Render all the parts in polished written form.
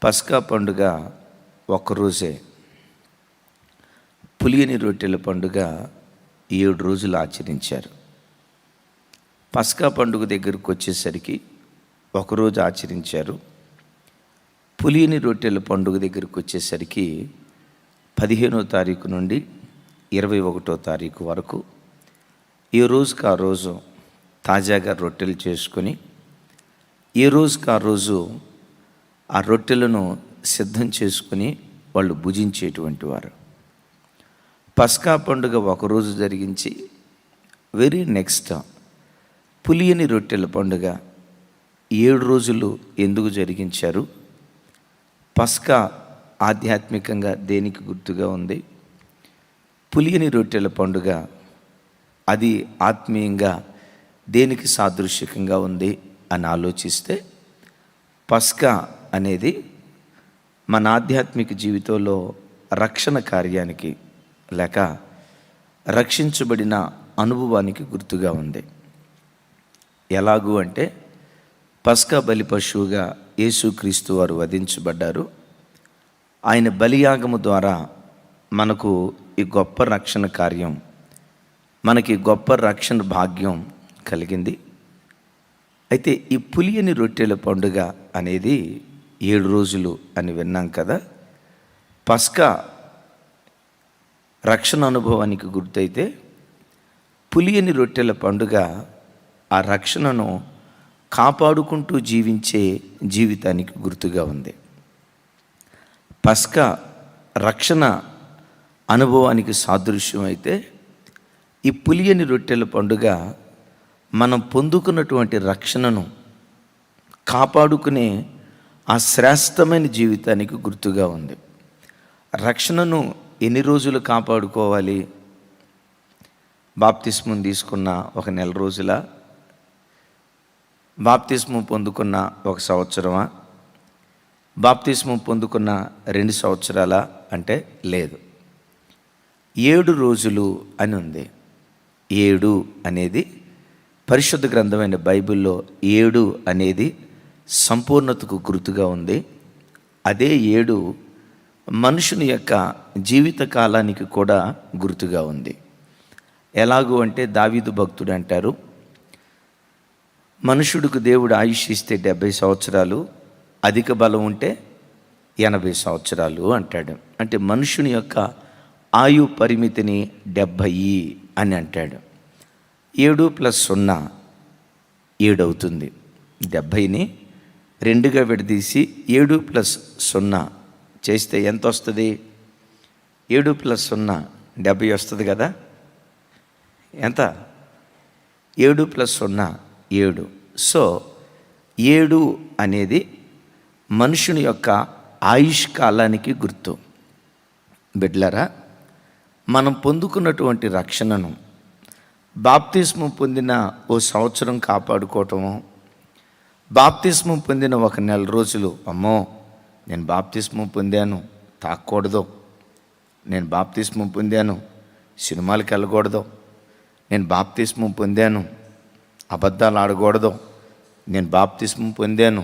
పస్కా పండుగ ఒక్కరోజే, పులియని రొట్టెల పండుగ 7 రోజులు ఆచరించారు. పస్కా పండుగ దగ్గరకు వచ్చేసరికి ఒకరోజు ఆచరించారు. పులియని రొట్టెల పండుగ దగ్గరకు వచ్చేసరికి 15వ తారీఖు నుండి 21వ తారీఖు వరకు ఏ రోజుకి ఆ రోజు తాజాగా రొట్టెలు చేసుకొని ఏ రోజుకి ఆ రోజు ఆ రొట్టెలను సిద్ధం చేసుకుని వాళ్ళు భుజించేటువంటి వారు. పస్కా పండుగ ఒకరోజు జరిగించి వెరీ నెక్స్ట్ పులియని రొట్టెల పండుగ 7 రోజులు ఎందుకు జరిగించారు? పస్కా ఆధ్యాత్మికంగా దేనికి గుర్తుగా ఉంది? పులియని రొట్టెల పండుగ అది ఆత్మీయంగా దేనికి సాదృశ్యకంగా ఉంది అని ఆలోచిస్తే, పస్కా అనేది మన ఆధ్యాత్మిక జీవితంలో రక్షణ కార్యానికి లేక రక్షించబడిన అనుభవానికి గుర్తుగా ఉంది. ఎలాగూ అంటే పస్కా బలి పశువుగా యేసుక్రీస్తు వారు వధించబడ్డారు. ఆయన బలియాగము ద్వారా మనకు ఈ గొప్ప రక్షణ కార్యం, మనకి గొప్ప రక్షణ భాగ్యం కలిగింది. అయితే ఈ పులియని రొట్టెల పండుగ అనేది 7 రోజులు అని విన్నాం కదా. పస్కా రక్షణ అనుభవానికి గుర్తయితే, పులియని రొట్టెల పండుగ ఆ రక్షణను కాపాడుకుంటూ జీవించే జీవితానికి గుర్తుగా ఉంది. పస్కా రక్షణ అనుభవానికి సాదృశ్యం అయితే, ఈ పులియని రొట్టెల పండుగ మనం పొందుకున్నటువంటి రక్షణను కాపాడుకునే ఆ శ్రేష్టమైన జీవితానికి గుర్తుగా ఉంది. రక్షణను ఎన్ని రోజులు కాపాడుకోవాలి? బాప్తిస్మం తీసుకున్న 1 నెల రోజుల, బాప్తిస్మం పొందుకున్న 1 సంవత్సరమా, బాప్తిస్మం పొందుకున్న 2 సంవత్సరాల అంటే లేదు, 7 రోజులు అని ఉంది. 7 అనేది పరిశుద్ధ గ్రంథమైన బైబిల్లో 7 అనేది సంపూర్ణతకు గుర్తుగా ఉంది. అదే 7 మనుషుని యొక్క జీవిత కాలానికి కూడా గుర్తుగా ఉంది. ఎలాగూ అంటే దావీదు భక్తుడు అంటారు, మనుషుడికి దేవుడు ఆయుష్ ఇస్తే 70 సంవత్సరాలు, అధిక బలం ఉంటే 80 సంవత్సరాలు అంటాడు. అంటే మనుషుని యొక్క ఆయు పరిమితిని 70 అని అంటాడు. 7 + 0 7 అవుతుంది. 70ని 2గా విడదీసి 7 + 0 చేస్తే ఎంత వస్తుంది? 7 + 0 70 వస్తుంది కదా. ఎంత? 7 + 0 7. సో 7 అనేది మనుషుని యొక్క ఆయుష్ కాలానికి గుర్తు. బిడ్డలారా, మనం పొందుకున్నటువంటి రక్షణను బాప్తిస్మం పొందిన 1 సంవత్సరం కాపాడుకోవటము, బాప్తిస్మం పొందిన 1 నెల రోజులు, అమ్మో నేను బాప్తిస్మం పొందాను తాకూడదు, నేను బాప్తిస్మం పొందాను సినిమాలకు వెళ్ళకూడదు, నేను బాప్తిస్మం పొందాను అబద్ధాలు ఆడకూడదు, నేను బాప్తిస్మం పొందాను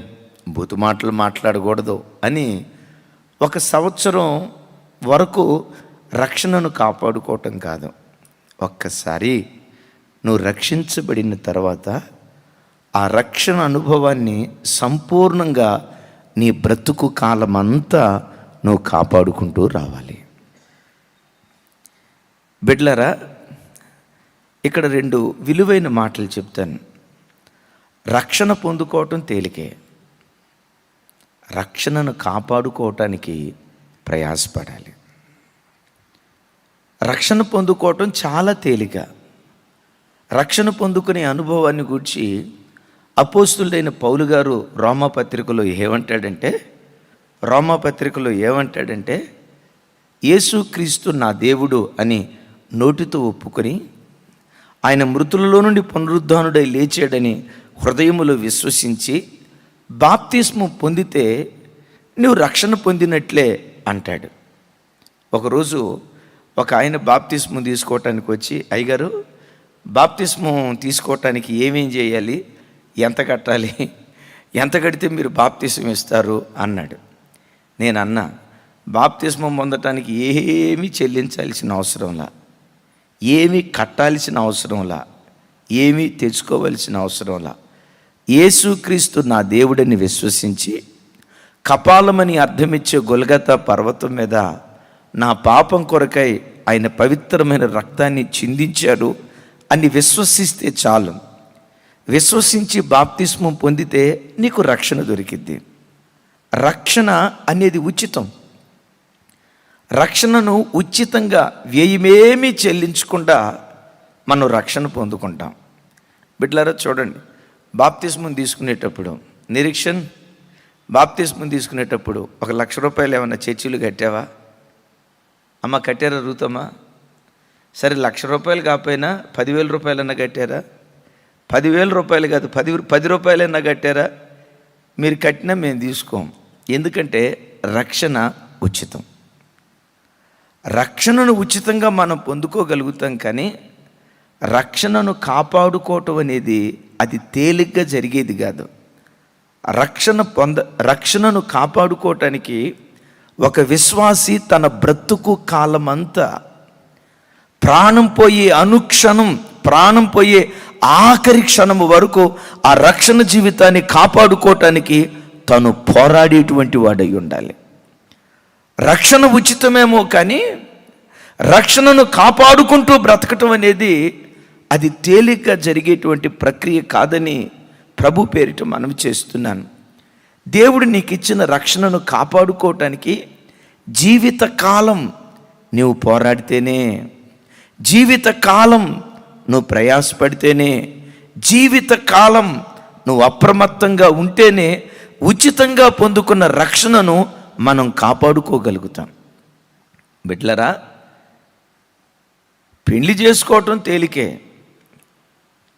బూతు మాటలు మాట్లాడకూడదు అని 1 సంవత్సరం వరకు రక్షణను కాపాడుకోవటం కాదు. ఒక్కసారి నువ్వు రక్షించబడిన తర్వాత ఆ రక్షణ అనుభవాన్ని సంపూర్ణంగా నీ బ్రతుకు కాలమంతా నువ్వు కాపాడుకుంటూ రావాలి. బిడ్డలారా, ఇక్కడ 2 విలువైన మాటలు చెప్తాను. రక్షణ పొందుకోవటం తేలికే, రక్షణను కాపాడుకోవటానికి ప్రయాసపడాలి. రక్షణ పొందుకోవటం చాలా తేలిక. రక్షణ పొందుకునే అనుభవాన్ని గూర్చి అపోస్తులుడైన పౌలు గారు రోమాపత్రికలో ఏమంటాడంటే, యేసుక్రీస్తు నా దేవుడు అని నోటితో ఒప్పుకొని, ఆయన మృతులలో నుండి పునరుద్ధానుడై లేచాడని హృదయములో విశ్వసించి బాప్తిస్మం పొందితే నువ్వు రక్షణ పొందినట్లే అంటాడు. ఒకరోజు ఒక ఆయన బాప్తిస్మం తీసుకోవటానికి వచ్చి, అయ్యగారు బాప్తిస్మం తీసుకోవటానికి ఏమేం చేయాలి, ఎంత కట్టాలి, ఎంత కడితే మీరు బాప్తిస్మం ఇస్తారు అన్నాడు. నేనన్నా, బాప్తిస్మం పొందటానికి ఏమీ చెల్లించాల్సిన అవసరంలా, ఏమీ కట్టాల్సిన అవసరంలా, ఏమీ తెచ్చుకోవలసిన అవసరంలా, యేసుక్రీస్తు నా దేవుడిని విశ్వసించి కపాలమని అర్థమిచ్చే గొల్గతా పర్వతం మీద నా పాపం కొరకై ఆయన పవిత్రమైన రక్తాన్ని చిందించాడు అని విశ్వసిస్తే చాలు. విశ్వసించి బాప్తిస్మం పొందితే నీకు రక్షణ దొరికిద్ది. రక్షణ అనేది ఉచితం. రక్షణను ఉచితంగా వ్యయమేమీ చెల్లించకుండా మనం రక్షణ పొందుకుంటాం. బిడ్డలారా చూడండి, బాప్తిస్మం తీసుకునేటప్పుడు నిరీక్షణ్, బాప్తిస్మం తీసుకునేటప్పుడు 1,00,000 రూపాయలు ఏమన్నా చర్చిలు కట్టావా? అమ్మ కట్టారా రూతమ్మా? సరే 1,00,000 రూపాయలు కాకపోయినా 10,000 రూపాయలన్నా కట్టారా? 10,000 రూపాయలు కాదు, 10 రూపాయలన్నా కట్టారా? మీరు కట్టినా మేము తీసుకోం. ఎందుకంటే రక్షణ ఉచితం. రక్షణను ఉచితంగా మనం పొందుకోగలుగుతాం, కానీ రక్షణను కాపాడుకోవటం అనేది అది తేలిగ్గా జరిగేది కాదు. రక్షణను కాపాడుకోవటానికి ఒక విశ్వాసి తన బ్రతుకు కాలమంతా ప్రాణం పోయే అనుక్షణం, ప్రాణం పోయే ఆఖరి క్షణము వరకు ఆ రక్షణ జీవితాన్ని కాపాడుకోవటానికి తను పోరాడేటువంటి వాడై ఉండాలి. రక్షణ ఉచితమేమో, కానీ రక్షణను కాపాడుకుంటూ బ్రతకటం అనేది అది తేలిగ్గా జరిగేటువంటి ప్రక్రియ కాదని ప్రభు పేరిట మనవి చేస్తున్నాను. దేవుడు నీకు ఇచ్చిన రక్షణను కాపాడుకోవటానికి జీవితకాలం నువ్వు పోరాడితేనే, జీవితకాలం నువ్వు ప్రయాసపడితేనే, జీవితకాలం నువ్వు అప్రమత్తంగా ఉంటేనే ఉచితంగా పొందుకున్న రక్షణను మనం కాపాడుకోగలుగుతాం. బిడ్డలారా, పెళ్లి చేసుకోవటం తేలికే,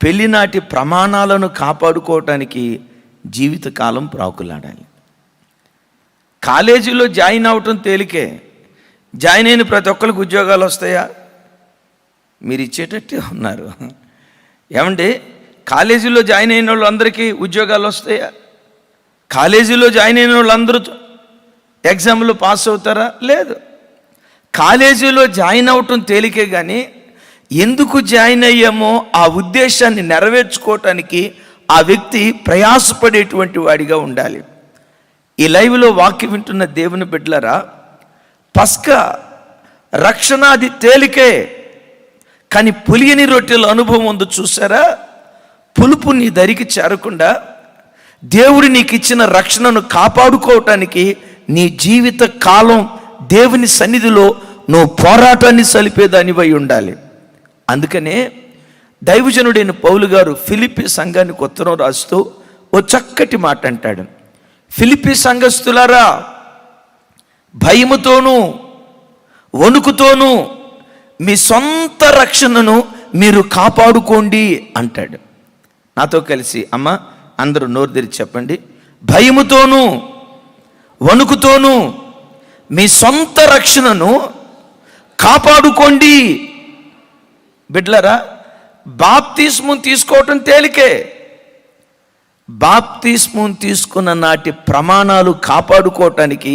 పెళ్లినాటి ప్రమాణాలను కాపాడుకోవటానికి జీవితకాలం ప్రాకులాడాలి. కాలేజీలో జాయిన్ అవటం తేలికే, జాయిన్ అయిన ప్రతి ఒక్కరికి ఉద్యోగాలు వస్తాయా? మీరు ఇచ్చేటట్టే ఉన్నారు. ఏమంటే కాలేజీలో జాయిన్ అయిన వాళ్ళు అందరికీ ఉద్యోగాలు వస్తాయా? కాలేజీలో జాయిన్ అయిన వాళ్ళందరూ ఎగ్జామ్లో పాస్ అవుతారా? లేదు. కాలేజీలో జాయిన్ అవటం తేలికే, కానీ ఎందుకు జాయిన్ అయ్యామో ఆ ఉద్దేశాన్ని నెరవేర్చుకోవటానికి ఆ వ్యక్తి ప్రయాసపడేటువంటి వాడిగా ఉండాలి. ఈ లైవ్లో వాక్యం వింటున్న దేవుని బిడ్డలారా, పస్కా రక్షణ అది తేలికే, కానీ పులియని రొట్టెల అనుభవం ఉందో చూసారా? పులుపు నీ దరికి చేరకుండా దేవుడు నీకు ఇచ్చిన రక్షణను కాపాడుకోవటానికి నీ జీవిత కాలం దేవుని సన్నిధిలో నువ్వు పోరాటాన్ని సలిపేదానివై ఉండాలి. అందుకనే దైవజనుడైన పౌలు గారు ఫిలిప్పీ సంఘానికి ఉత్తరం రాస్తూ ఓ చక్కటి మాట అంటాడు. ఫిలిప్పీ సంఘస్థులారా, భయముతోనూ వణుకుతోనూ మీ సొంత రక్షణను మీరు కాపాడుకోండి అంటాడు. నాతో కలిసి అమ్మ అందరూ నోరు తెరిచి చెప్పండి. భయముతోనూ వణుకుతోనూ మీ సొంత రక్షణను కాపాడుకోండి. బిడ్లరా, బాప్తిస్మం తీసుకోవటం తేలికే, బాప్తిస్మం తీసుకున్న నాటి ప్రమాణాలు కాపాడుకోవటానికి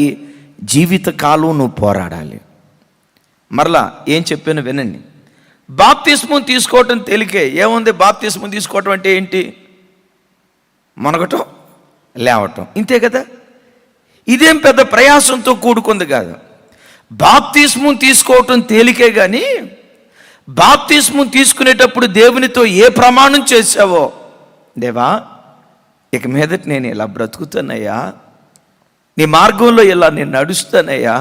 జీవితకాలం నువ్వు పోరాడాలి. మరలా ఏం చెప్పాను వినండి. బాప్తిస్మం తీసుకోవటం తేలికే. ఏముంది బాప్తిస్మం తీసుకోవటం అంటే ఏంటి? మునగటం, లేవటం, ఇంతే కదా. ఇదేం పెద్ద ప్రయాసంతో కూడుకుంది కాదు. బాప్తిస్మం తీసుకోవటం తేలికే, కానీ బాప్తిస్మం తీసుకునేటప్పుడు దేవునితో ఏ ప్రమాణం చేశావో, దేవా ఇక మీదట నేను ఇలా బ్రతుకుతానయ్యా, నీ మార్గంలో ఇలా నేను నడుస్తానయ్యా,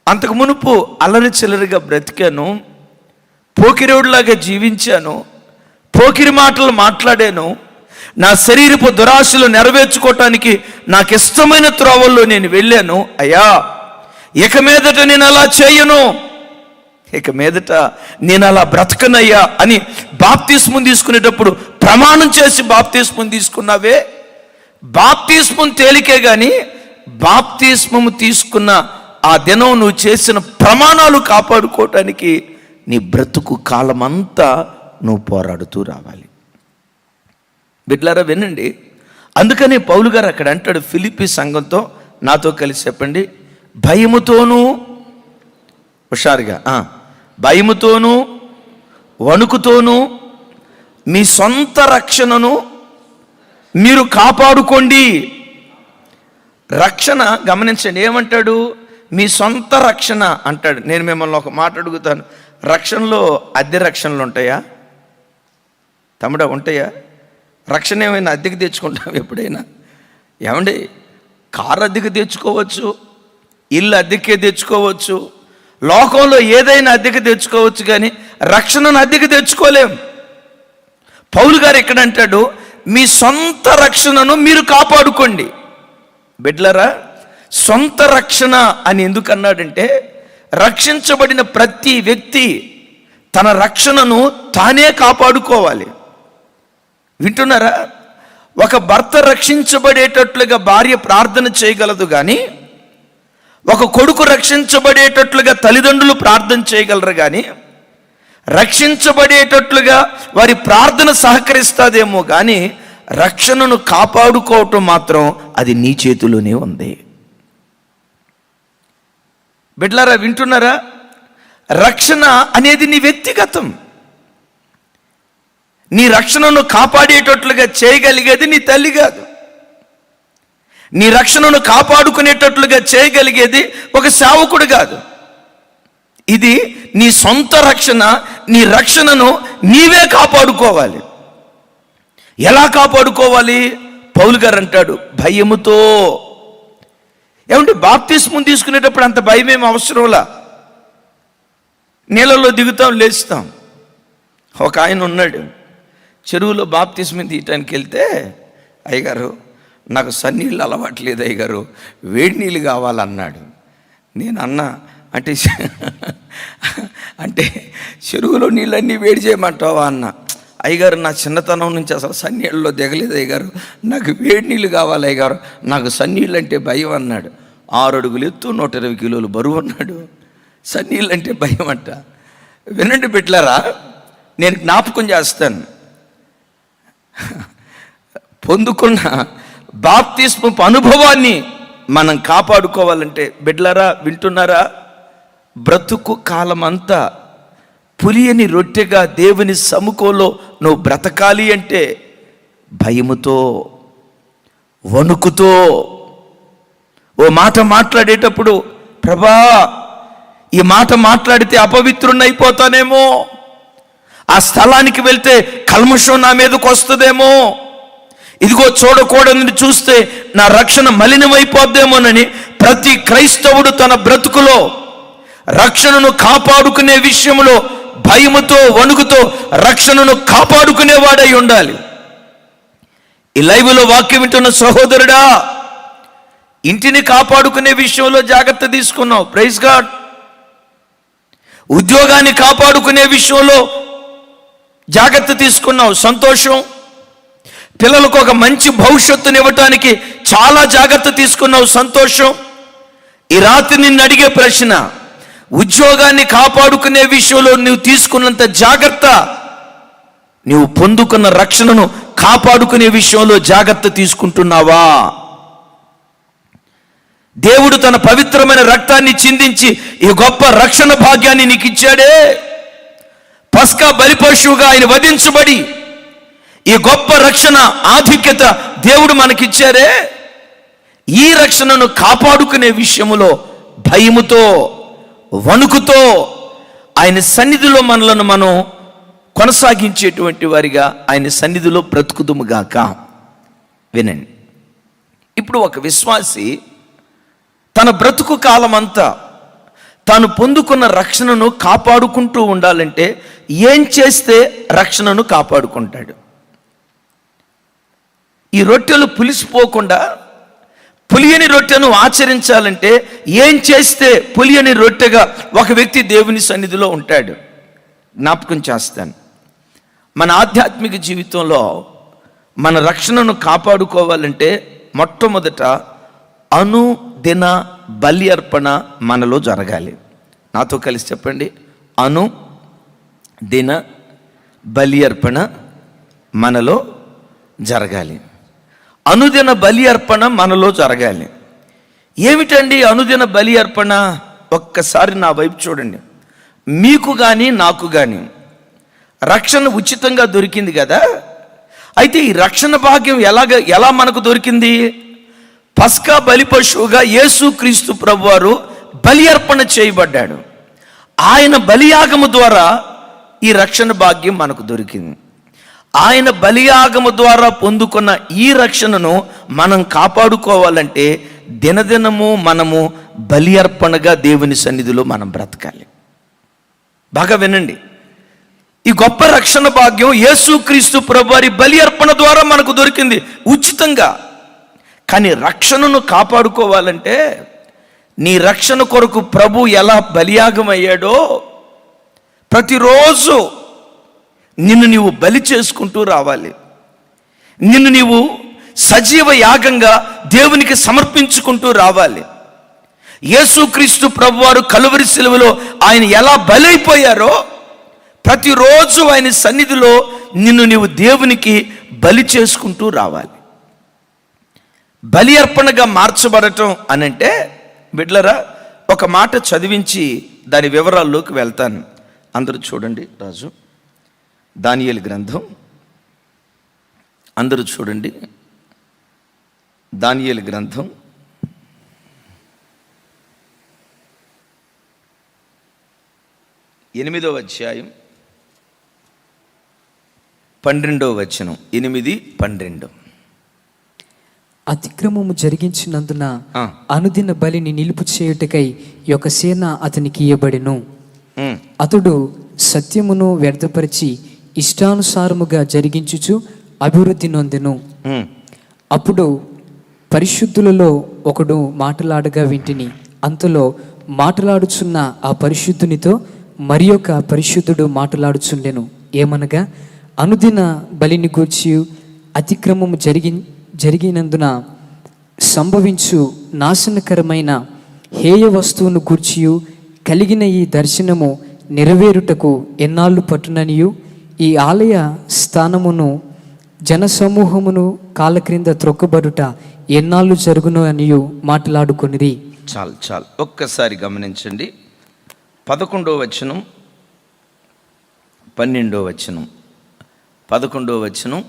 అంతకు మునుపు అల్లరి చిల్లరిగా బ్రతికాను, పోకిరోడ్లాగా జీవించాను, పోకిరి మాటలు మాట్లాడాను, నా శరీరపు దురాశలు నెరవేర్చుకోవటానికి నాకు ఇష్టమైన త్రోవల్లో నేను వెళ్ళాను, అయ్యా ఇక మీదట నేను అలా చేయను, ఇక మీదట నేను అలా బ్రతకనయ్యా అని బాప్తిస్మం తీసుకునేటప్పుడు ప్రమాణం చేసి బాప్తిస్మం తీసుకున్నావే. బాప్తిస్మం తేలికే, కానీ బాప్తిస్మం తీసుకున్న ఆ దినం నువ్వు చేసిన ప్రమాణాలు కాపాడుకోవటానికి నీ బ్రతుకు కాలమంతా నువ్వు పోరాడుతూ రావాలి. బిడ్డలారా వినండి. అందుకనే పౌలు గారు అక్కడ అంటాడు ఫిలిప్పీ సంఘంతో, నాతో కలిసి చెప్పండి. భయముతోనూ, హుషారుగా, భయముతోనూ వణుకుతోనూ మీ సొంత రక్షణను మీరు కాపాడుకోండి. రక్షణ గమనించండి, ఏమంటాడు? మీ సొంత రక్షణ అంటాడు. నేను మిమ్మల్ని ఒక మాట అడుగుతాను, రక్షణలో అద్దె రక్షణలు ఉంటాయా తమ్ముడా? ఉంటాయా? రక్షణ ఏమైనా అద్దెకి తెచ్చుకుంటాం ఎప్పుడైనా? ఏమండి, కారు అద్దెకి తెచ్చుకోవచ్చు, ఇల్లు అద్దెకే తెచ్చుకోవచ్చు, లోకంలో ఏదైనా అద్దెకి తెచ్చుకోవచ్చు, కానీ రక్షణను అద్దెకి తెచ్చుకోలేం. పౌలు గారు ఎక్కడ అంటాడు? మీ సొంత రక్షణను మీరు కాపాడుకోండి. బిడ్లరా, సొంత రక్షణ అని ఎందుకు అన్నాడంటే, రక్షించబడిన ప్రతి వ్యక్తి తన రక్షణను తానే కాపాడుకోవాలి. వింటున్నారా? ఒక భర్త రక్షించబడేటట్లుగా భార్య ప్రార్థన చేయగలదు, కానీ ఒక కొడుకు రక్షించబడేటట్లుగా తల్లిదండ్రులు ప్రార్థన చేయగలరు, కానీ రక్షించబడేటట్లుగా వారి ప్రార్థన సహకరిస్తుందేమో, కానీ రక్షణను కాపాడుకోవటం మాత్రం అది నీ చేతిలోనే ఉంది. బిడ్లారా, వింటున్నారా? రక్షణ అనేది నీ వ్యక్తిగతం. నీ రక్షణను కాపాడేటట్లుగా చేయగలిగేది నీ తల్లి కాదు. నీ రక్షణను కాపాడుకునేటట్లుగా చేయగలిగేది ఒక సేవకుడు కాదు. ఇది నీ సొంత రక్షణ. నీ రక్షణను నీవే కాపాడుకోవాలి. ఎలా కాపాడుకోవాలి? పౌలు గారు అంటాడు, భయముతో. ఏమంటే, బాప్తిస్మం తీసుకునేటప్పుడు అంత భయం ఏమి అవసరంలా. నీళ్ళలో దిగుతాం, లేస్తాం. ఒక ఆయన ఉన్నాడు, చెరువులో బాప్తిస్మం తీయటానికి వెళ్తే, అయ్యగారు నాకు సన్నీళ్ళు అలవాట్లేదు అయ్యగారు, వేడి నీళ్ళు కావాలన్నాడు. నేను అన్నా, అంటే చెరువులో నీళ్ళన్నీ వేడి చేయమంటావా అన్న. అయ్యగారు, నా చిన్నతనం నుంచి అసలు సన్నీళ్ళలో దిగలేదు అయ్యగారు, నాకు వేడి నీళ్ళు కావాలి అయ్యగారు, నాకు సన్నీళ్ళు అంటే భయం అన్నాడు. 6 అడుగులు ఎత్తు, 120 కిలోలు బరువు అన్నాడు. సన్నీళ్ళు అంటే భయం అంట. వినండి బిడ్డలారా, నేను జ్ఞాపకం చేస్తాను. పొందుకున్న బాప్తిస్మపు అనుభవాన్ని మనం కాపాడుకోవాలంటే, బిడ్డలారా వింటున్నారా, బ్రతుకు కాలమంతా పులియని రొట్టెగా దేవుని సముఖంలో నువ్వు బ్రతకాలి అంటే భయముతో, వణుకుతో, ఓ మాట మాట్లాడేటప్పుడు, ప్రభా ఈ మాట మాట్లాడితే అపవిత్రున్నైపోతానేమో, ఆ స్థలానికి వెళ్తే కల్మషం నా మీదకు వస్తుందేమో, ఇదిగో చూడకూడదని చూస్తే నా రక్షణ మలినమైపోద్దేమోనని ప్రతి క్రైస్తవుడు తన బ్రతుకులో రక్షణను కాపాడుకునే విషయంలో భయముతో, వణుకుతో రక్షణను కాపాడుకునేవాడై ఉండాలి. ఈ లైవ్లో వాక్యం వింటున్న సహోదరుడా, ఇంటిని కాపాడుకునే విషయంలో జాగ్రత్త తీసుకున్నావు, ప్రైజ్ గాడ్. ఉద్యోగాన్ని కాపాడుకునే విషయంలో జాగ్రత్త తీసుకున్నావు, సంతోషం. పిల్లలకు ఒక మంచి భవిష్యత్తుని ఇవ్వటానికి చాలా జాగ్రత్త తీసుకున్నావు, సంతోషం. ఈ రాత్రి నిన్ను అడిగే ప్రశ్న, ఉద్యోగాన్ని కాపాడుకునే విషయంలో నువ్వు తీసుకున్నంత జాగ్రత్త నువ్వు పొందుకున్న రక్షణను కాపాడుకునే విషయంలో జాగ్రత్త తీసుకుంటున్నావా? దేవుడు తన పవిత్రమైన రక్తాన్ని చిందించి ఈ గొప్ప రక్షణ భాగ్యాన్ని నీకు ఇచ్చాడే. పస్కా బలిపశువుగా ఆయన వధించబడి ఈ గొప్ప రక్షణ ఆధిక్యత దేవుడు మనకిచ్చారే. ఈ రక్షణను కాపాడుకునే విషయంలో భయముతో, వణుకుతో ఆయన సన్నిధిలో మనలను మనం కొనసాగించేటువంటి వారిగా ఆయన సన్నిధిలో బ్రతుకుదుముగాక. వినండి, ఇప్పుడు ఒక విశ్వాసి తన బ్రతుకు కాలమంతా తాను పొందుకున్న రక్షణను కాపాడుకుంటూ ఉండాలంటే ఏం చేస్తే రక్షణను కాపాడుకుంటాడు? ఈ రొట్టెలు పులిసిపోకుండా పులియని రొట్టెను ఆచరించాలంటే ఏం చేస్తే పులియని రొట్టెగా ఒక వ్యక్తి దేవుని సన్నిధిలో ఉంటాడు? జ్ఞాపకం చేస్తాను. మన ఆధ్యాత్మిక జీవితంలో మన రక్షణను కాపాడుకోవాలంటే మొట్టమొదట అనుదిన బలి అర్పణ మనలో జరగాలి. నాతో కలిసి చెప్పండి, అనుదిన బలి అర్పణ మనలో జరగాలి. అనుదిన బలి అర్పణ మనలో జరగాలి. ఏమిటండి అనుదిన బలి అర్పణ? ఒక్కసారి నా వైపు చూడండి. మీకు కానీ నాకు కానీ రక్షణ ఉచితంగా దొరికింది కదా. అయితే ఈ రక్షణ భాగ్యం ఎలా మనకు దొరికింది? పస్కా బలి పశువుగా యేసుక్రీస్తు ప్రభువారు బలి అర్పణ చేయబడ్డాడు. ఆయన బలియాగము ద్వారా ఈ రక్షణ భాగ్యం మనకు దొరికింది. ఆయన బలియాగము ద్వారా పొందుకున్న ఈ రక్షణను మనం కాపాడుకోవాలంటే దినదినము మనము బలి అర్పణగా దేవుని సన్నిధిలో మనం బ్రతకాలి. బాగా వినండి, ఈ గొప్ప రక్షణ భాగ్యం యేసుక్రీస్తు ప్రభువారి బలి అర్పణ ద్వారా మనకు దొరికింది ఉచితంగా. కానీ రక్షణను కాపాడుకోవాలంటే నీ రక్షణ కొరకు ప్రభు ఎలా బలియాగం అయ్యాడో ప్రతిరోజు నిన్ను నీవు బలి చేసుకుంటూ రావాలి. నిన్ను నీవు సజీవ యాగంగా దేవునికి సమర్పించుకుంటూ రావాలి. యేసుక్రీస్తు ప్రభువారు కలువరి శిలువలో ఆయన ఎలా బలైపోయారో ప్రతిరోజు ఆయన సన్నిధిలో నిన్ను నీవు దేవునికి బలి చేసుకుంటూ రావాలి. బలి అర్పణగా మార్చబడటం అనంటే బిడ్లరా, ఒక మాట చదివించి దాని వివరాల్లోకి వెళ్తాను. అందరూ చూడండి రాజు, దానియేలు గ్రంథం అందరూ చూడండి. దానియేలు గ్రంథం 8వ అధ్యాయం 12వ వచనం. 8-12. అతిక్రమము జరిగించినందున అనుదిన బలిని నిలుపు చేయుటకై ఒక సేన అతనికి ఇయ్యబడెను. అతడు సత్యమును వ్యర్థపరిచి ఇష్టానుసారముగా జరిగించుచు అభివృద్ధి నొందెను. అప్పుడు పరిశుద్ధులలో ఒకడు మాటలాడగా వింటిని. అంతలో మాటలాడుచున్న ఆ పరిశుద్ధునితో మరి ఒక పరిశుద్ధుడు మాటలాడుచుండెను. ఏమనగా, అనుదిన బలిని గూర్చి అతిక్రమము జరిగినందున సంభవించు నాశనకరమైన హేయ వస్తువును గూర్చియు కలిగిన ఈ దర్శనము నెరవేరుటకు ఎన్నాళ్ళు పట్టుననియు ఈ ఆలయ స్థానమును జనసమూహమును కాళ్ళ క్రింద త్రొక్కబడుట ఎన్నాళ్ళు జరుగును అనియు మాట్లాడుకొనిరి. చాలు ఒక్కసారి గమనించండి. 11వ వచనం 12వ వచనం 11వ వచనం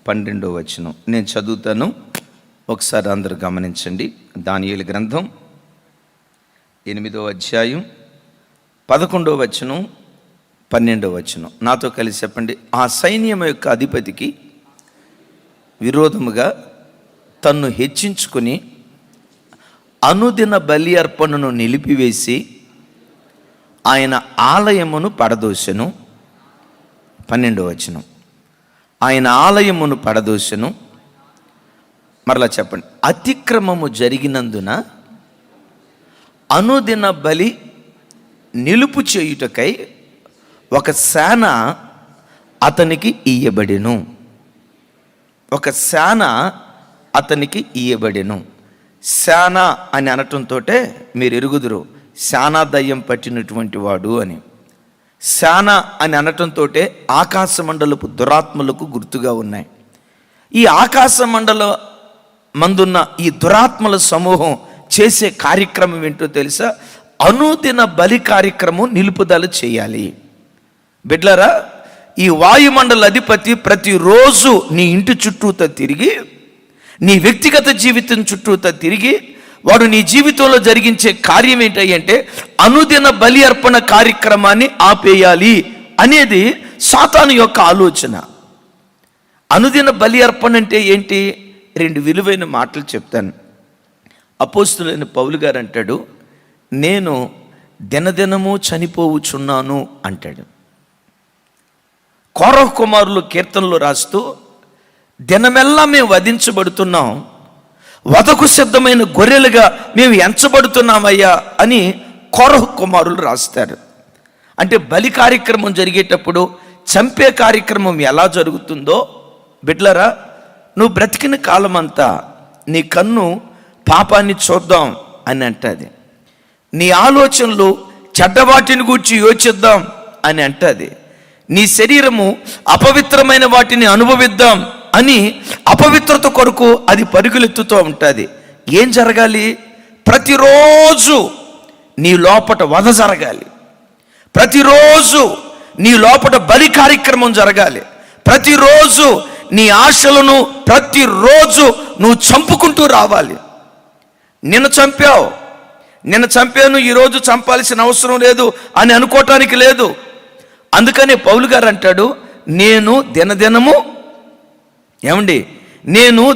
12వ వచనం నేను చదువుతాను, ఒకసారి అందరూ గమనించండి. దానియేలు గ్రంథం 8వ అధ్యాయం 11వ వచనం 12వ వచనం నాతో కలిసి చెప్పండి. ఆ సైన్యం యొక్క అధిపతికి విరోధముగా తన్ను హెచ్చించుకుని అనుదిన బలి అర్పణను నిలిపివేసి ఆయన ఆలయమును పడదోసెను. 12వ వచనం, ఆయన ఆలయమును పడదోసెను. మరలా చెప్పండి. అతిక్రమము జరిగినందున అనుదిన బలి నిలుపు చేయుటకై ఒక సేన అతనికి ఇయ్యబడెను. ఒక సేన అతనికి ఇయ్యబడెను. సేన అని అనటంతో మీరు ఎరుగుదురు శానా దయ్యం పట్టినటువంటి వాడు అని. శానా అని అనటంతో ఆకాశ మండలపు దురాత్మలకు గుర్తుగా ఉన్నాయి. ఈ ఆకాశ మండల మందున్న ఈ దురాత్మల సమూహం చేసే కార్యక్రమం ఏంటో తెలుసా? అనుదిన బలి కార్యక్రమం నిలుపుదల చేయాలి. బిడ్లరా, ఈ వాయుమండల అధిపతి ప్రతిరోజు నీ ఇంటి చుట్టూతో తిరిగి, నీ వ్యక్తిగత జీవితం చుట్టూతో తిరిగి వాడు నీ జీవితంలో జరిగించే కార్యం ఏంటంటే అనుదిన బలి అర్పణ కార్యక్రమాన్ని ఆపేయాలి అనేది సాతాను యొక్క ఆలోచన. అనుదిన బలి అర్పణ అంటే ఏంటి? 2 విలువైన మాటలు చెప్తాను. అపోస్తులైన పౌలు గారు అంటాడు, నేను దినదినము చనిపోవుచున్నాను అంటాడు. కోరహు కుమారులు కీర్తనలు రాస్తూ, దినమెల్లా మేము వధించబడుతున్నాం, వధకు సిద్ధమైన గొర్రెలుగా మేము ఎంచబడుతున్నామయ్యా అని కోరహు కుమారులు రాస్తారు. అంటే బలి కార్యక్రమం జరిగేటప్పుడు చంపే కార్యక్రమం ఎలా జరుగుతుందో బిడ్లరా, నువ్వు బ్రతికిన కాలమంతా నీ కన్ను పాపాన్ని చూద్దాం అని అంటది. నీ ఆలోచనలు చెడ్డవాటిని గూర్చి యోచిద్దాం అని అంటది. నీ శరీరము అపవిత్రమైన వాటిని అనుభవిద్దాం అని అపవిత్రత కొరకు అది పరుగులెత్తుతూ ఉంటుంది. ఏం జరగాలి? ప్రతిరోజు నీ లోపట వధ జరగాలి, ప్రతిరోజు నీ లోపట బలి కార్యక్రమం జరగాలి, ప్రతిరోజు నీ ఆశలను ప్రతిరోజు నువ్వు చంపుకుంటూ రావాలి. నిన్న చంపాను, ఈరోజు చంపాల్సిన అవసరం లేదు అని అనుకోవటానికి లేదు. అందుకనే పౌలు గారు అంటాడు, నేను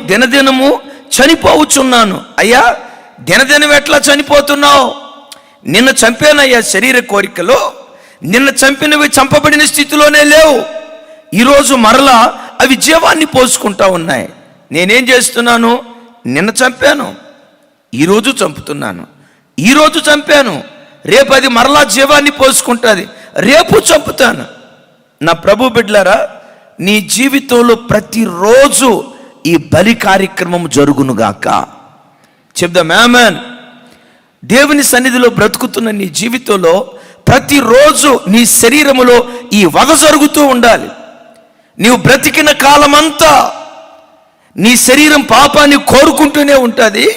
దినదినము చనిపోవచ్చున్నాను. అయ్యా, దినదినం ఎట్లా చనిపోతున్నావు? నిన్న చంపానయ్యా శరీర కోరికలో, నిన్న చంపినవి చంపబడిన స్థితిలోనే లేవు. ఈరోజు మరలా అవి జీవాన్ని పోసుకుంటా ఉన్నాయి. నేనేం చేస్తున్నాను? నిన్న చంపాను, ఈరోజు చంపుతున్నాను. ఈరోజు చంపాను, రేపు అది మరలా జీవాన్ని పోసుకుంటుంది, రేపు చంపుతాను. నా ప్రభు బిడ్డలారా, నీ జీవితంలో ప్రతిరోజు ఈ బలి కార్యక్రమం జరుగునుగాక. చెప్దాం ఆమేన్. దేవుని సన్నిధిలో బ్రతుకుతున్న నీ జీవితంలో ప్రతిరోజు నీ శరీరములో ఈ వధ జరుగుతూ ఉండాలి. నీవు బ్రతికిన కాలమంతా నీ శరీరం పాపాన్ని కోరుకుంటూనే ఉంటుంది,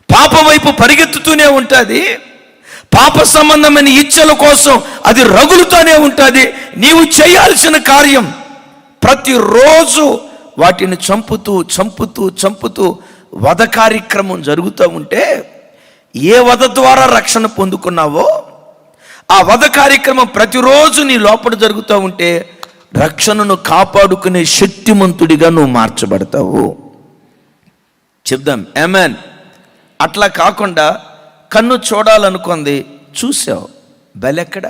పాపం వైపు పరిగెత్తుతూనే ఉంటుంది, పాప సంబంధమైన ఇచ్చల కోసం అది రగులుతూనే ఉంటుంది. నీవు చేయాల్సిన కార్యం ప్రతిరోజు వాటిని చంపుతూ వధ కార్యక్రమం జరుగుతూ ఉంటే, ఏ వధ ద్వారా రక్షణ పొందుకున్నావో ఆ వధ కార్యక్రమం ప్రతిరోజు నీ లోపల జరుగుతూ ఉంటే రక్షణను కాపాడుకునే శక్తిమంతుడిగా నువ్వు మార్చబడతావు. చెప్దాం ఆమేన్. అట్లా కాకుండా కన్ను చూడాలనుకుంది, చూసావు, బలెక్కడ?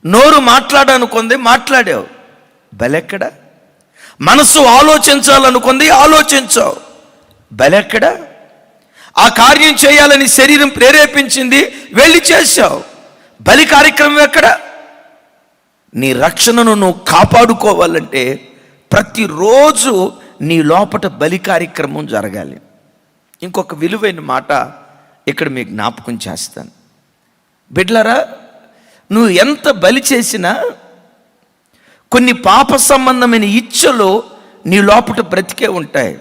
నోరు మాట్లాడాలనుకుంది, మాట్లాడావు, బలెక్కడ? మనసు ఆలోచించాలనుకుంది, ఆలోచించావు, బలెక్కడ? ఆ కార్యం చేయాలని శరీరం ప్రేరేపించింది, వెళ్ళి చేశావు, బలి కార్యక్రమం ఎక్కడ? నీ రక్షణను నువ్వు కాపాడుకోవాలంటే ప్రతిరోజు నీ లోపట బలి కార్యక్రమం జరగాలి. ఇంకొక విలువైన మాట ఇక్కడ మీకు జ్ఞాపకం చేస్తాను. బిడ్డలారా, నువ్వు ఎంత బలి చేసినా కొన్ని పాప సంబంధమైన ఇచ్చలు నీ లోపట బ్రతికే ఉంటాయి.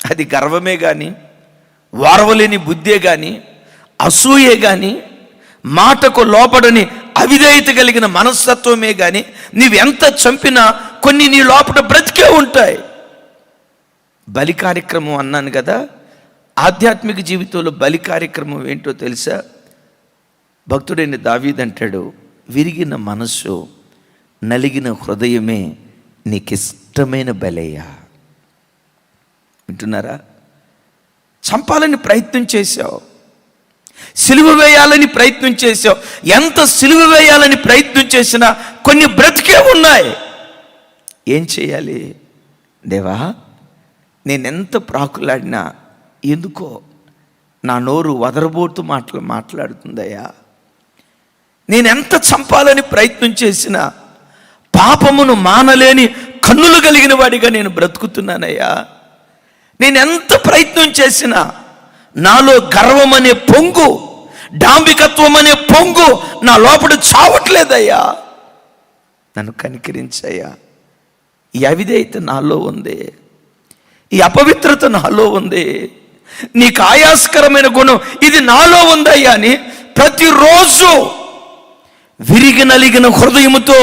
అది గర్వమే కానీ, వారవలేని బుద్ధే కానీ, అసూయే కానీ, మాటకు లోపడని అవిధేయత కలిగిన మనస్తత్వమే కానీ, నీవెంత చంపినా కొన్ని నీ లోపల బ్రతికే ఉంటాయి. బలి కార్యక్రమం అన్నాను కదా, ఆధ్యాత్మిక జీవితంలో బలి కార్యక్రమం ఏంటో తెలుసా? భక్తుడైన దావీదు అంటాడు, విరిగిన మనస్సు, నలిగిన హృదయమే నీకిష్టమైన బలయ్యా. వింటున్నారా? చంపాలని ప్రయత్నం చేశావు, సిలువ వేయాలని ప్రయత్నం చేశావు. ఎంత సిలువ వేయాలని ప్రయత్నం చేసినా కొన్ని బ్రతికే ఉన్నాయి. ఏం చేయాలి? దేవా, నేనెంత ప్రాకులాడినా ఎందుకో నా నోరు వదరబోతు మాటలు మాట్లాడుతుందయ్యా. నేనెంత చంపాలని ప్రయత్నం చేసినా పాపమును మానలేని కన్నులు కలిగిన వాడిగా నేను బ్రతుకుతున్నానయ్యా. నేనెంత ప్రయత్నం చేసినా నాలో గర్వం అనే పొంగు, డాంబికత్వం అనే పొంగు నా లోపల చావట్లేదయ్యా. నన్ను కనికరించయ్యా. ఈ అవిధేయత నాలో ఉంది, ఈ అపవిత్రత నాలో ఉంది, నీకు ఆయాస్కరమైన గుణం ఇది నాలో ఉందయ్యా అని ప్రతిరోజు విరిగి నలిగిన హృదయముతో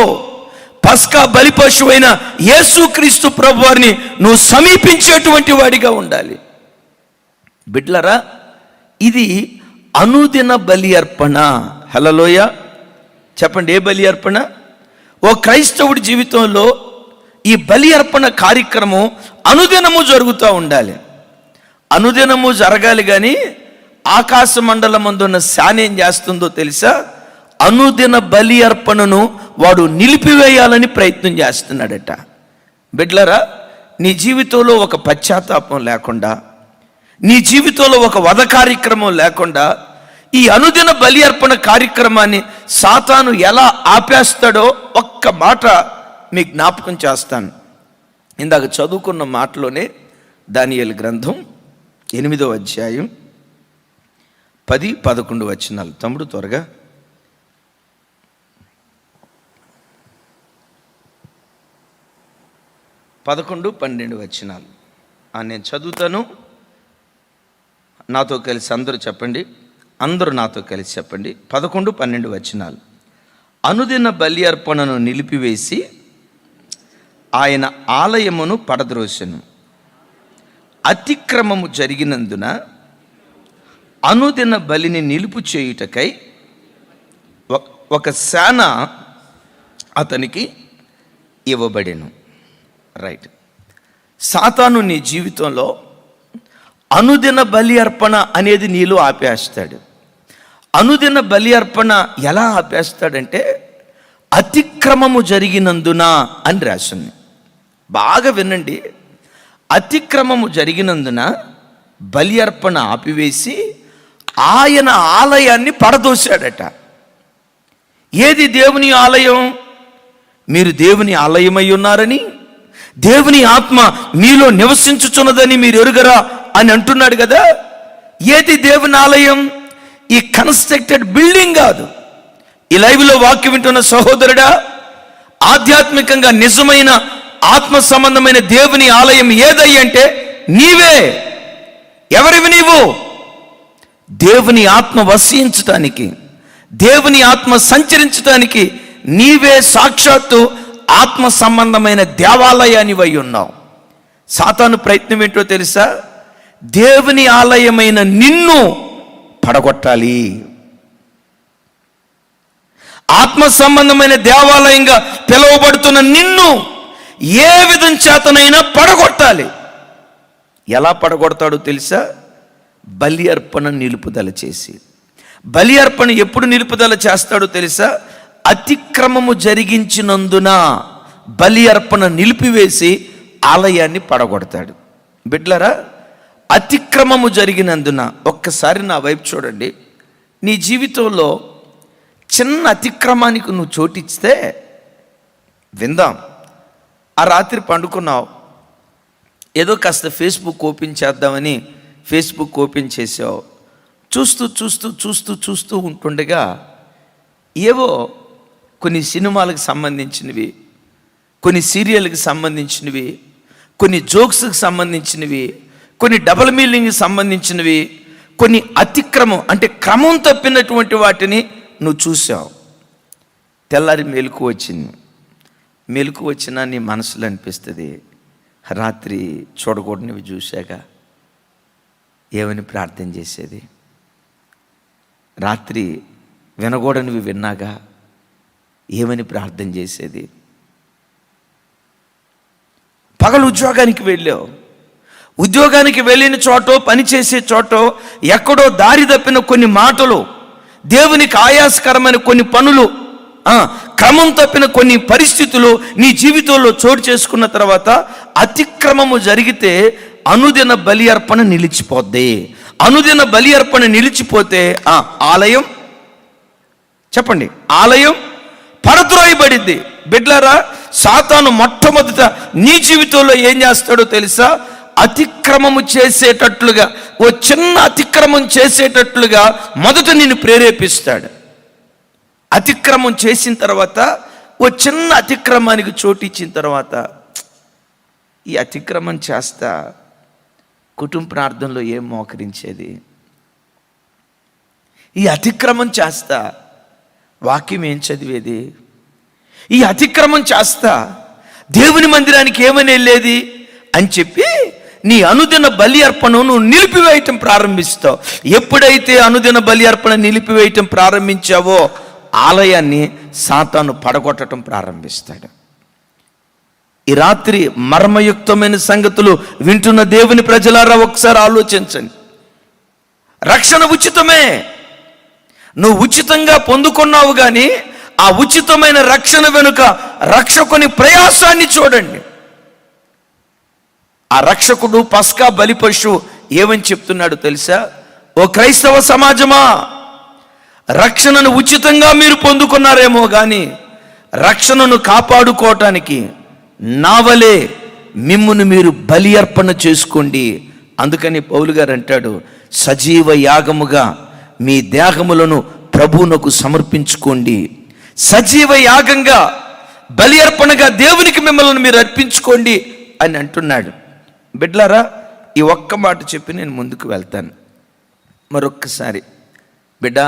పస్కా బలిపశువైన యేసుక్రీస్తు ప్రభువారిని నువ్వు సమీపించేటువంటి వాడిగా ఉండాలి. బిడ్లరా, ఇది అనుదిన బలి అర్పణ. హల్లెలూయా చెప్పండి. ఏ బలి అర్పణ? ఓ క్రైస్తవుడి జీవితంలో ఈ బలి అర్పణ కార్యక్రమం అనుదినము జరుగుతూ ఉండాలి. అనుదినము జరగాలి. కానీ ఆకాశ మండలమందున్న శాన ఏం చేస్తుందో తెలుసా? అనుదిన బలి అర్పణను వాడు నిలిపివేయాలని ప్రయత్నం చేస్తున్నాడట. బిడ్లరా, నీ జీవితంలో ఒక పశ్చాత్తాపం లేకుండా, నీ జీవితంలో ఒక వధ కార్యక్రమం లేకుండా ఈ అనుదిన బలి అర్పణ కార్యక్రమాన్ని సాతాను ఎలా ఆపేస్తాడో ఒక్క మాట మీకు జ్ఞాపకం చేస్తాను. ఇందాక చదువుకున్న మాటలోనే దానియేలు గ్రంథం 8వ అధ్యాయం 10-11 వచనాలు. తమ్ముడు త్వరగా. 11-12 వచనాలు నేను చదువుతాను. నాతో కలిసి అందరూ చెప్పండి, అందరూ నాతో కలిసి చెప్పండి. 11, 12 వచనాలు. అనుదిన బలి అర్పణను నిలిపివేసి ఆయన ఆలయమును పడద్రోసెను. అతిక్రమము జరిగినందున అనుదిన బలిని నిలుపు చేయుటకై ఒక సేన అతనికి ఇవ్వబడెను. రైట్. సాతాను నీ జీవితంలో అనుదిన బలి అర్పణ అనేది నీలో ఆపేస్తాడు. అనుదిన బలి అర్పణ ఎలా ఆపేస్తాడంటే అతిక్రమము జరిగినందున అని రాసింది. బాగా వినండి. అతిక్రమము జరిగినందున బలి అర్పణ ఆపివేసి ఆయన ఆలయాన్ని పడదోశాడట. ఏది దేవుని ఆలయం? మీరు దేవుని ఆలయమై ఉన్నారని, దేవుని ఆత్మ మీలో నివసించుచున్నదని మీరు ఎరుగరా అని అంటున్నాడు కదా. ఏది దేవుని ఆలయం? ఈ కన్స్ట్రక్టెడ్ బిల్డింగ్ కాదు. ఈ లైవ్లో వాక్యం వింటున్న సహోదరుడా, ఆధ్యాత్మికంగా నిజమైన ఆత్మ సంబంధమైన దేవుని ఆలయం ఏదయ్యంటే నీవే. ఎవరివి నీవు? దేవుని ఆత్మ వసించటానికి, దేవుని ఆత్మ సంచరించటానికి నీవే సాక్షాత్తు ఆత్మ సంబంధమైన దేవాలయానివై ఉన్నావు. సాతాను ప్రయత్నం ఏంటో తెలుసా? దేవుని ఆలయమైన నిన్ను పడగొట్టాలి. ఆత్మ సంబంధమైన దేవాలయంగా పిలువబడుతున్న నిన్ను ఏ విధం చేతనైనా పడగొట్టాలి. ఎలా పడగొడతాడో తెలుసా? బలి అర్పణ నిలుపుదల చేసి. బలి అర్పణ ఎప్పుడు నిలుపుదల చేస్తాడో తెలుసా? అతిక్రమము జరిగించినందున బలి అర్పణ నిలిపివేసి ఆలయాన్ని పడగొడతాడు. బిడ్లరా, అతిక్రమము జరిగినందున ఒక్కసారి నా వైపు చూడండి. నీ జీవితంలో చిన్న అతిక్రమానికి నువ్వు చోటిస్తే విందాం. ఆ రాత్రి పండుకున్నావు, ఏదో కాస్త ఫేస్బుక్ ఓపెన్ చేద్దామని ఫేస్బుక్ ఓపెన్ చేసావు. చూస్తూ చూస్తూ చూస్తూ చూస్తూ ఉంటుండగా ఏవో కొన్ని సినిమాలకు సంబంధించినవి, కొన్ని సీరియల్కి సంబంధించినవి, కొన్ని జోక్స్కి సంబంధించినవి, కొన్ని డబల్ మీనింగ్కి సంబంధించినవి, కొన్ని అతిక్రమం అంటే క్రమం తప్పినటువంటి వాటిని నువ్వు చూసావు. తెల్లారి మెలకు వచ్చింది. మెలకు వచ్చినా నీ మనసులో అనిపిస్తుంది, రాత్రి చూడకూడనివి చూశాక ఏమని ప్రార్థన చేసేది, రాత్రి వినకూడనివి విన్నాగా ఏమని ప్రార్థన చేసేది. పగలు ఉద్యోగానికి వెళ్ళావు, ఉద్యోగానికి వెళ్ళిన చోటో పనిచేసే చోటో ఎక్కడో దారి తప్పిన కొన్ని మాటలు, దేవునికి ఆయాసకరమైన కొన్ని పనులు, క్రమం తప్పిన కొన్ని పరిస్థితులు నీ జీవితంలో చోటు చేసుకున్న తర్వాత అతిక్రమము జరిగితే అనుదిన బలి అర్పణ నిలిచిపోద్ది. అనుదిన బలి అర్పణ నిలిచిపోతే ఆలయం, చెప్పండి, ఆలయం పడద్రోయబడిద్ది. బిడ్లారా, సాతాను మొట్టమొదట నీ జీవితంలో ఏం చేస్తాడో తెలుసా? అతిక్రమము చేసేటట్లుగా, ఓ చిన్న అతిక్రమం చేసేటట్లుగా మొదట నిన్ను ప్రేరేపిస్తాడు. అతిక్రమం చేసిన తర్వాత, ఓ చిన్న అతిక్రమానికి చోటు ఇచ్చిన తర్వాత, ఈ అతిక్రమం చేస్తా కుటుంబ ప్రార్థనలో ఏం మోకరించేది, ఈ అతిక్రమం చేస్తా వాక్యం ఏం చదివేది, ఈ అతిక్రమం చేస్తా దేవుని మందిరానికి ఏమని వెళ్ళేది అని చెప్పి నీ అనుదిన బలి అర్పణను నువ్వు నిలిపివేయటం ప్రారంభిస్తావు. ఎప్పుడైతే అనుదిన బలి అర్పణ నిలిపివేయటం ప్రారంభించావో ఆలయాన్ని సాతాను పడగొట్టడం ప్రారంభిస్తాడు. ఈ రాత్రి మర్మయుక్తమైన సంగతులు వింటున్న దేవుని ప్రజలారా ఒకసారి ఆలోచించండి. రక్షణ ఉచితమే, నువ్వు ఉచితంగా పొందుకున్నావు, కానీ ఆ ఉచితమైన రక్షణ వెనుక రక్షకుని ప్రయాసాన్ని చూడండి. ఆ రక్షకుడు పస్కా బలి పశువు ఏమని చెప్తున్నాడు తెలుసా? ఓ క్రైస్తవ సమాజమా, రక్షణను ఉచితంగా మీరు పొందుకున్నారేమో కానీ రక్షణను కాపాడుకోవటానికి నావలే మిమ్మును మీరు బలి అర్పణ చేసుకోండి. అందుకని పౌలు గారు అంటాడు, సజీవ యాగముగా మీ దేహములను ప్రభువునకు సమర్పించుకోండి. సజీవ యాగంగా బలి అర్పణగా దేవునికి మిమ్మల్ని మీరు అర్పించుకోండి అని అంటున్నాడు. బిడ్లారా, ఈ ఒక్క మాట చెప్పి నేను ముందుకు వెళ్తాను. మరొక్కసారి, బిడ్డ,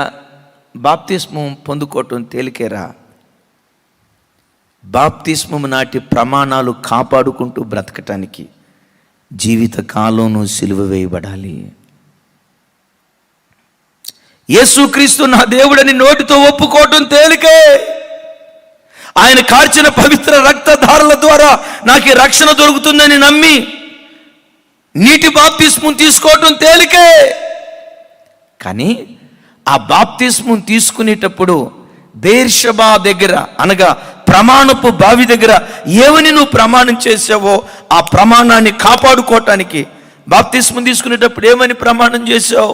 బాప్తిస్మం పొందుకోవటం తేలికేరా. బాప్తిస్మం నాటి ప్రమాణాలు కాపాడుకుంటూ బ్రతకటానికి జీవితకాలం సిలువ వేయబడాలి. యేసుక్రీస్తు నా దేవుడని నోటితో ఒప్పుకోవటం తేలికే. ఆయన కార్చిన పవిత్ర రక్తధారల ద్వారా నాకు ఈ రక్షణ దొరుకుతుందని నమ్మి నీటి బాప్తిస్మం తీసుకోవటం తేలికే. కానీ ఆ బాప్తిస్మం తీసుకునేటప్పుడు బేర్షబా దగ్గర, అనగా ప్రమాణపు బావి దగ్గర ఏమని నువ్వు ప్రమాణం చేసావో ఆ ప్రమాణాన్ని కాపాడుకోవటానికి బాప్తిస్మం తీసుకునేటప్పుడు ఏమని ప్రమాణం చేసావు?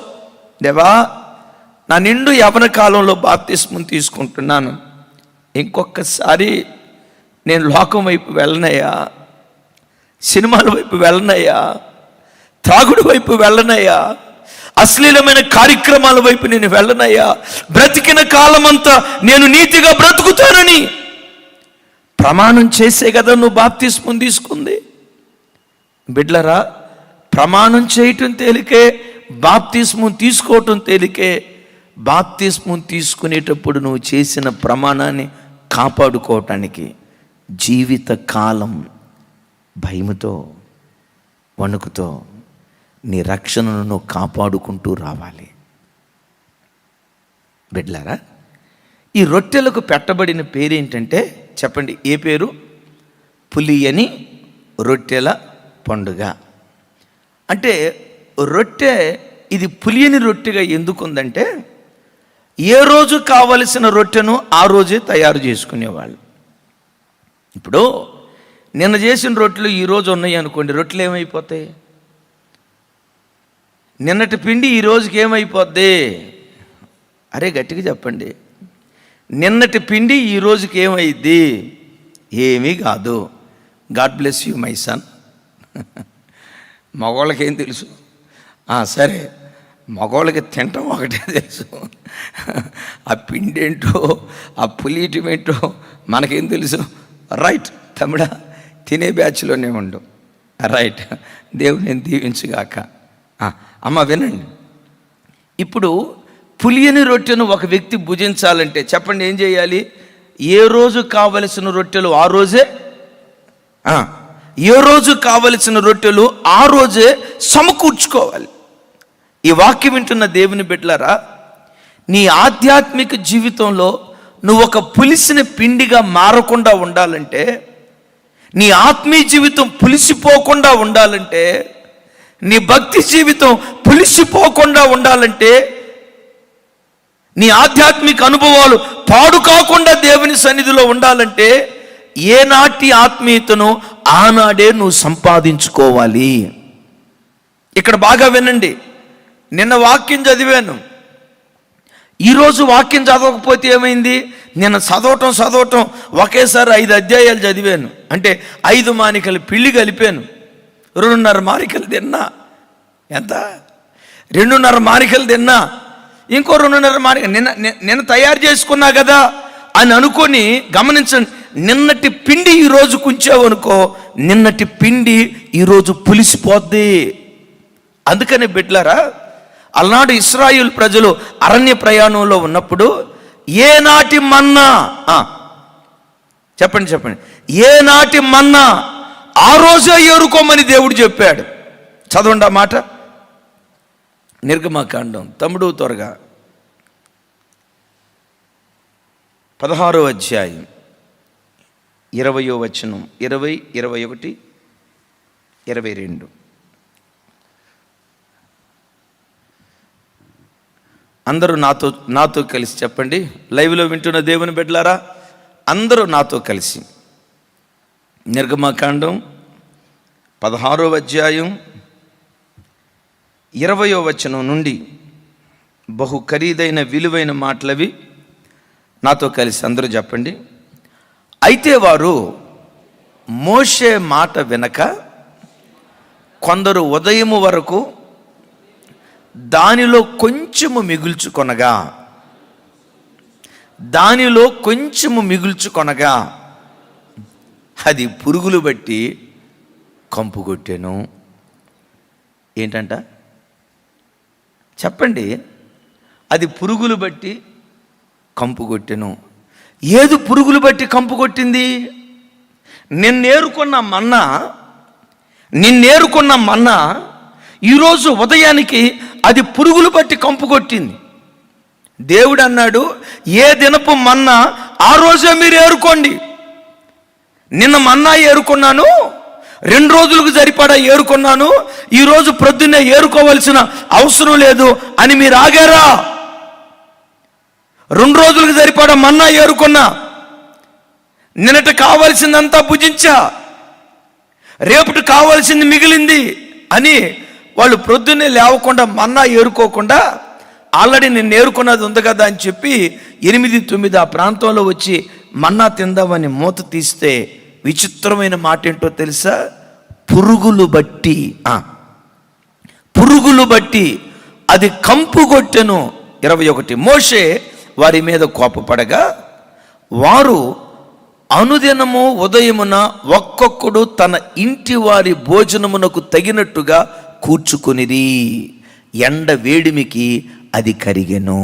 దేవా, నా నిండు యవ్వన కాలంలో బాప్తిస్మం తీసుకుంటున్నాను, ఇంకొకసారి నేను లోకం వైపు వెళ్ళనయ్యా, సినిమాల వైపు వెళ్ళనయ్యా, త్రాగుడు వైపు వెళ్ళనయ్యా, అశ్లీలమైన కార్యక్రమాల వైపు నేను వెళ్ళనయ్యా, బ్రతికిన కాలమంతా నేను నీతిగా బ్రతుకుతానని ప్రమాణం చేసే కదా నువ్వు బాప్తిస్మం తీసుకుంది. బిడ్లరా, ప్రమాణం చేయటం తేలికే, బాప్తిస్మం తీసుకోవటం తేలికే. బాప్తిస్మం తీసుకునేటప్పుడు నువ్వు చేసిన ప్రమాణాన్ని కాపాడుకోవటానికి జీవిత కాలం భయముతో, వణుకుతో నీ రక్షణను నువ్వు కాపాడుకుంటూ రావాలి. బిడ్లారా, ఈ రొట్టెలకు పెట్టబడిన పేరేంటంటే చెప్పండి, ఏ పేరు? పులియని రొట్టెల పండుగ. అంటే రొట్టె ఇది పులియని రొట్టెగా ఎందుకుందంటే, ఏ రోజు కావలసిన రొట్టెను ఆ రోజే తయారు చేసుకునేవాళ్ళు. ఇప్పుడు నిన్న చేసిన రొట్టెలు ఈరోజు ఉన్నాయి అనుకోండి, రొట్టెలు ఏమైపోతాయి? నిన్నటి పిండి ఈ రోజుకి ఏమైపోద్ది? అరే గట్టిగా చెప్పండి, నిన్నటి పిండి ఈ రోజుకి ఏమైద్ది? ఏమీ కాదు. God bless you my son. మగవాళ్ళకి ఏం తెలుసు? సరే, మగవాళ్ళకి తినటం ఒకటే తెలుసు, ఆ పిండి ఏంటో ఆ పులియటం ఏంటో మనకేం తెలుసు? రైట్ తమ్ముడా, తినే బ్యాచ్లోనే ఉండు. రైట్, దేవుడు నేను దీవించుగాక. అమ్మ వినండి, ఇప్పుడు పులియని రొట్టెను ఒక వ్యక్తి భుజించాలంటే చెప్పండి ఏం చేయాలి? ఏ రోజు కావలసిన రొట్టెలు ఆ రోజే, ఏ రోజు కావలసిన రొట్టెలు ఆ రోజే సమకూర్చుకోవాలి. ఈ వాక్యం వింటున్న దేవుని బిడ్డలారా, నీ ఆధ్యాత్మిక జీవితంలో నువ్వు ఒక పులిసిన పిండిగా మారకుండా ఉండాలంటే, నీ ఆత్మీయ జీవితం పులిసిపోకుండా ఉండాలంటే, నీ భక్తి జీవితం పులిసిపోకుండా ఉండాలంటే, నీ ఆధ్యాత్మిక అనుభవాలు పాడు కాకుండా దేవుని సన్నిధిలో ఉండాలంటే, ఏనాటి ఆత్మీయతను ఆనాడే నువ్వు సంపాదించుకోవాలి. ఇక్కడ బాగా వినండి, నిన్న వాక్యం చదివాను, ఈరోజు వాక్యం చదవకపోతే ఏమైంది? నిన్న చదవటం ఒకేసారి 5 అధ్యాయాలు చదివాను, అంటే 5 మానికలు పిల్లి కలిపాను. 2.5 మానికలు తిన్నా. ఎంత? 2.5 మానికలు తిన్నా. ఇంకో 2.5 మానిక నిన్న తయారు చేసుకున్నా కదా అని అనుకొని గమనించండి, నిన్నటి పిండి ఈరోజు కుంచావనుకో, నిన్నటి పిండి ఈరోజు పులిసిపోద్ది. అందుకని బిడ్డలారా, అలనాడు ఇశ్రాయేలు ప్రజలు అరణ్య ప్రయాణంలో ఉన్నప్పుడు ఏనాటి మన్నా, చెప్పండి, ఏనాటి మన్నా ఆ రోజే ఏరుకోమని దేవుడు చెప్పాడు. చదవండి ఆ మాట, నిర్గమకాండం తమ్ముడు త్వరగా 16వ అధ్యాయం 20వ వచనం, 20, 21, 22. అందరూ నాతో కలిసి చెప్పండి. లైవ్లో వింటున్న దేవుని బిడ్డలారా, అందరూ నాతో కలిసి నిర్గమకాండం 16వ అధ్యాయం 20వ వచనం నుండి బహు ఖరీదైన విలువైన మాటలవి. నాతో కలిసి అందరూ చెప్పండి. అయితే వారు మోషే మాట వినక కొందరు ఉదయము వరకు దానిలో కొంచెము మిగుల్చుకొనగా అది పురుగులు బట్టి కంపు కొట్టెను. ఏంటంట? చెప్పండి, అది పురుగులు బట్టి కంపు కొట్టెను. ఏది పురుగులు బట్టి కంపు కొట్టింది? నిన్నేరుకున్న మన్నా ఈరోజు ఉదయానికి అది పురుగులు బట్టి కంపు కొట్టింది. దేవుడు అన్నాడు, ఏ దినపు మన్నా ఆ రోజే మీరు ఏరుకోండి. నిన్న మన్నా ఏరుకున్నాను, 2 రోజులకు సరిపడా ఏరుకున్నాను, ఈరోజు ప్రొద్దున్నే ఏరుకోవలసిన అవసరం లేదు అని మీరు ఆగారా? 2 రోజులకు సరిపడా మన్నా ఏరుకున్నా, నిన్నటి కావాల్సిందంతా భుజించా, రేపటి కావాల్సింది మిగిలింది అని వాళ్ళు ప్రొద్దున్నే లేవకుండా మన్నా ఏరుకోకుండా ఆల్రెడీ నేను ఏరుకున్నది ఉంది కదా అని చెప్పి 8, 9 ఆ ప్రాంతంలో వచ్చి మన్నా తిందామని మూత తీస్తే విచిత్రమైన మాట ఏంటో తెలుసా? పురుగులు బట్టి అది కంపు కొట్టెను. 21 మోషే వారి మీద కోపపడగా వారు అనుదినము ఉదయమున ఒక్కొక్కడు తన ఇంటి వారి భోజనమునకు తగినట్టుగా కూర్చుకొనిది, ఎండ వేడిమికి అది కరిగెను.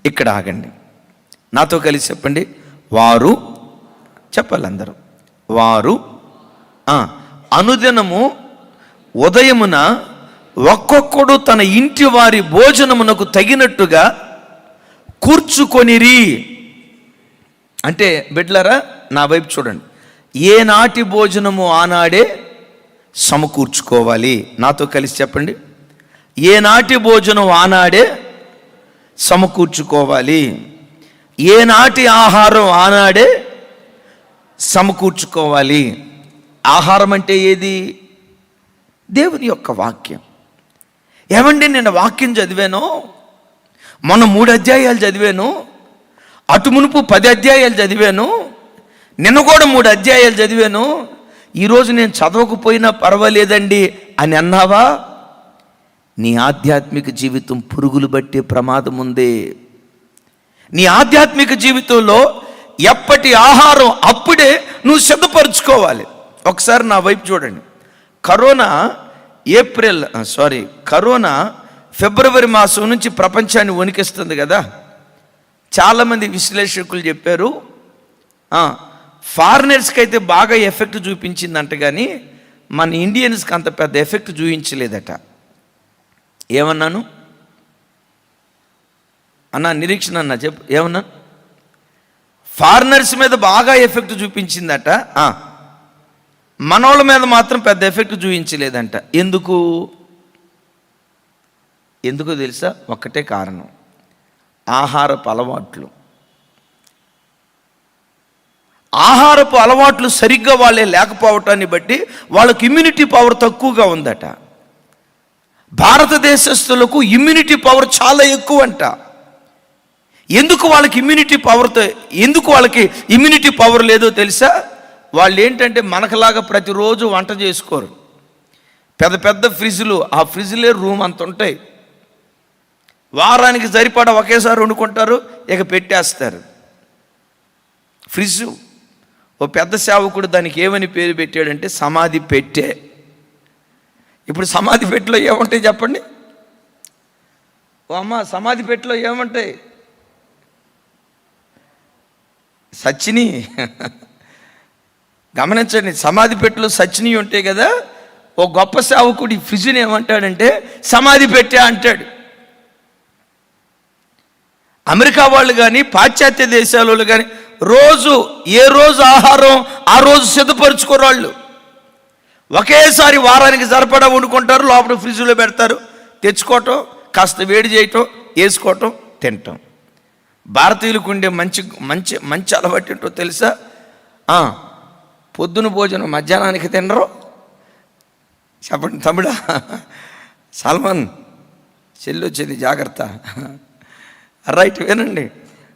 ఇక్కడ ఆగండి, నాతో కలిసి చెప్పండి. వారు చెప్పాలి అందరూ. వారు అనుదినము ఉదయమున ఒక్కొక్కడు తన ఇంటి వారి భోజనమునకు తగినట్టుగా కూర్చుకొనిరి. అంటే బిడ్డలారా, నా వైపు చూడండి. ఏనాటి భోజనము ఆనాడే సమకూర్చుకోవాలి. నాతో కలిసి చెప్పండి. ఏనాటి భోజనం ఆనాడే సమకూర్చుకోవాలి. ఏనాటి ఆహారం ఆనాడే సమకూర్చుకోవాలి. ఆహారం అంటే ఏది? దేవుని యొక్క వాక్యం. ఏమండి, నేను వాక్యం చదివాను, మొన్న 3 అధ్యాయాలు చదివాను, అటు మునుపు 10 అధ్యాయాలు చదివాను, నిన్న కూడా 3 అధ్యాయాలు చదివాను, ఈరోజు నేను చదవకపోయినా పర్వాలేదండి అని అన్నావా? నీ ఆధ్యాత్మిక జీవితం పురుగులు బట్టే ప్రమాదం ఉంది. నీ ఆధ్యాత్మిక జీవితంలో ఎప్పటి ఆహారం అప్పుడే నువ్వు సిద్ధపరచుకోవాలి. ఒకసారి నా వైపు చూడండి. కరోనా ఫిబ్రవరి మాసం నుంచి ప్రపంచాన్ని వణికిస్తుంది కదా. చాలామంది విశ్లేషకులు చెప్పారు ఫారినర్స్కి అయితే బాగా ఎఫెక్ట్ చూపించిందంట, కానీ మన ఇండియన్స్కి అంత పెద్ద ఎఫెక్ట్ చూపించలేదట. ఏమన్నాను అన్న? నిరీక్షణ అన్న చెప్పు, ఏమన్నా? ఫారినర్స్ మీద బాగా ఎఫెక్ట్ చూపించిందట, మనోళ్ళ మీద మాత్రం పెద్ద ఎఫెక్ట్ చూపించలేదంట. ఎందుకో తెలుసా? ఒక్కటే కారణం, ఆహారపు అలవాట్లు సరిగ్గా వాళ్ళే లేకపోవటాన్ని బట్టి వాళ్ళకి ఇమ్యూనిటీ పవర్ తక్కువగా ఉందట. భారతదేశస్తులకు ఇమ్యూనిటీ పవర్ చాలా ఎక్కువ అంట. ఎందుకు వాళ్ళకి ఇమ్యూనిటీ పవర్ లేదో తెలుసా? వాళ్ళు ఏంటంటే మనకులాగా ప్రతిరోజు వంట చేసుకోరు. పెద్ద పెద్ద ఫ్రిడ్జ్లు, ఆ ఫ్రిడ్జ్లే రూమ్ అంత ఉంటాయి. వారానికి సరిపడా ఒకేసారి వండుకుంటారు, ఇక పెట్టేస్తారు. ఫ్రిడ్జ్ ఓ పెద్ద సేవకుడు దానికి ఏమని పేరు పెట్టాడంటే సమాధి పెట్టే. ఇప్పుడు సమాధి పెట్టెలో ఏముంటాయి చెప్పండి? ఓ అమ్మ, సమాధి పెట్టెలో ఏముంటాయి? సచ్చిని. గమనించండి, సమాధి పెట్టెలో సచ్చిని ఉంటాయి కదా. ఓ గొప్ప సేవకుడు ఈ ఫ్రిడ్జ్ని ఏమంటాడంటే సమాధి పెట్టే అంటాడు. అమెరికా వాళ్ళు కానీ పాశ్చాత్య దేశాల వాళ్ళు కానీ ఏ రోజు ఆహారం ఆ రోజు సిద్ధపరచుకోరాళ్ళు. ఒకేసారి వారానికి సరిపడా వండుకుంటారు, లోపల ఫ్రిడ్జ్లో పెడతారు, తెచ్చుకోవటం, కాస్త వేడి చేయటం, వేసుకోవటం, తినటం. భారతీయులకు ఉండే మంచి అలవాటు ఏంటో తెలుసా? పొద్దున భోజనం మధ్యాహ్నానికి తినరు. చెప్పండి తమ్ముడా, సల్మాన్ చెల్లి వచ్చేది, జాగ్రత్త. రైట్, వినండి.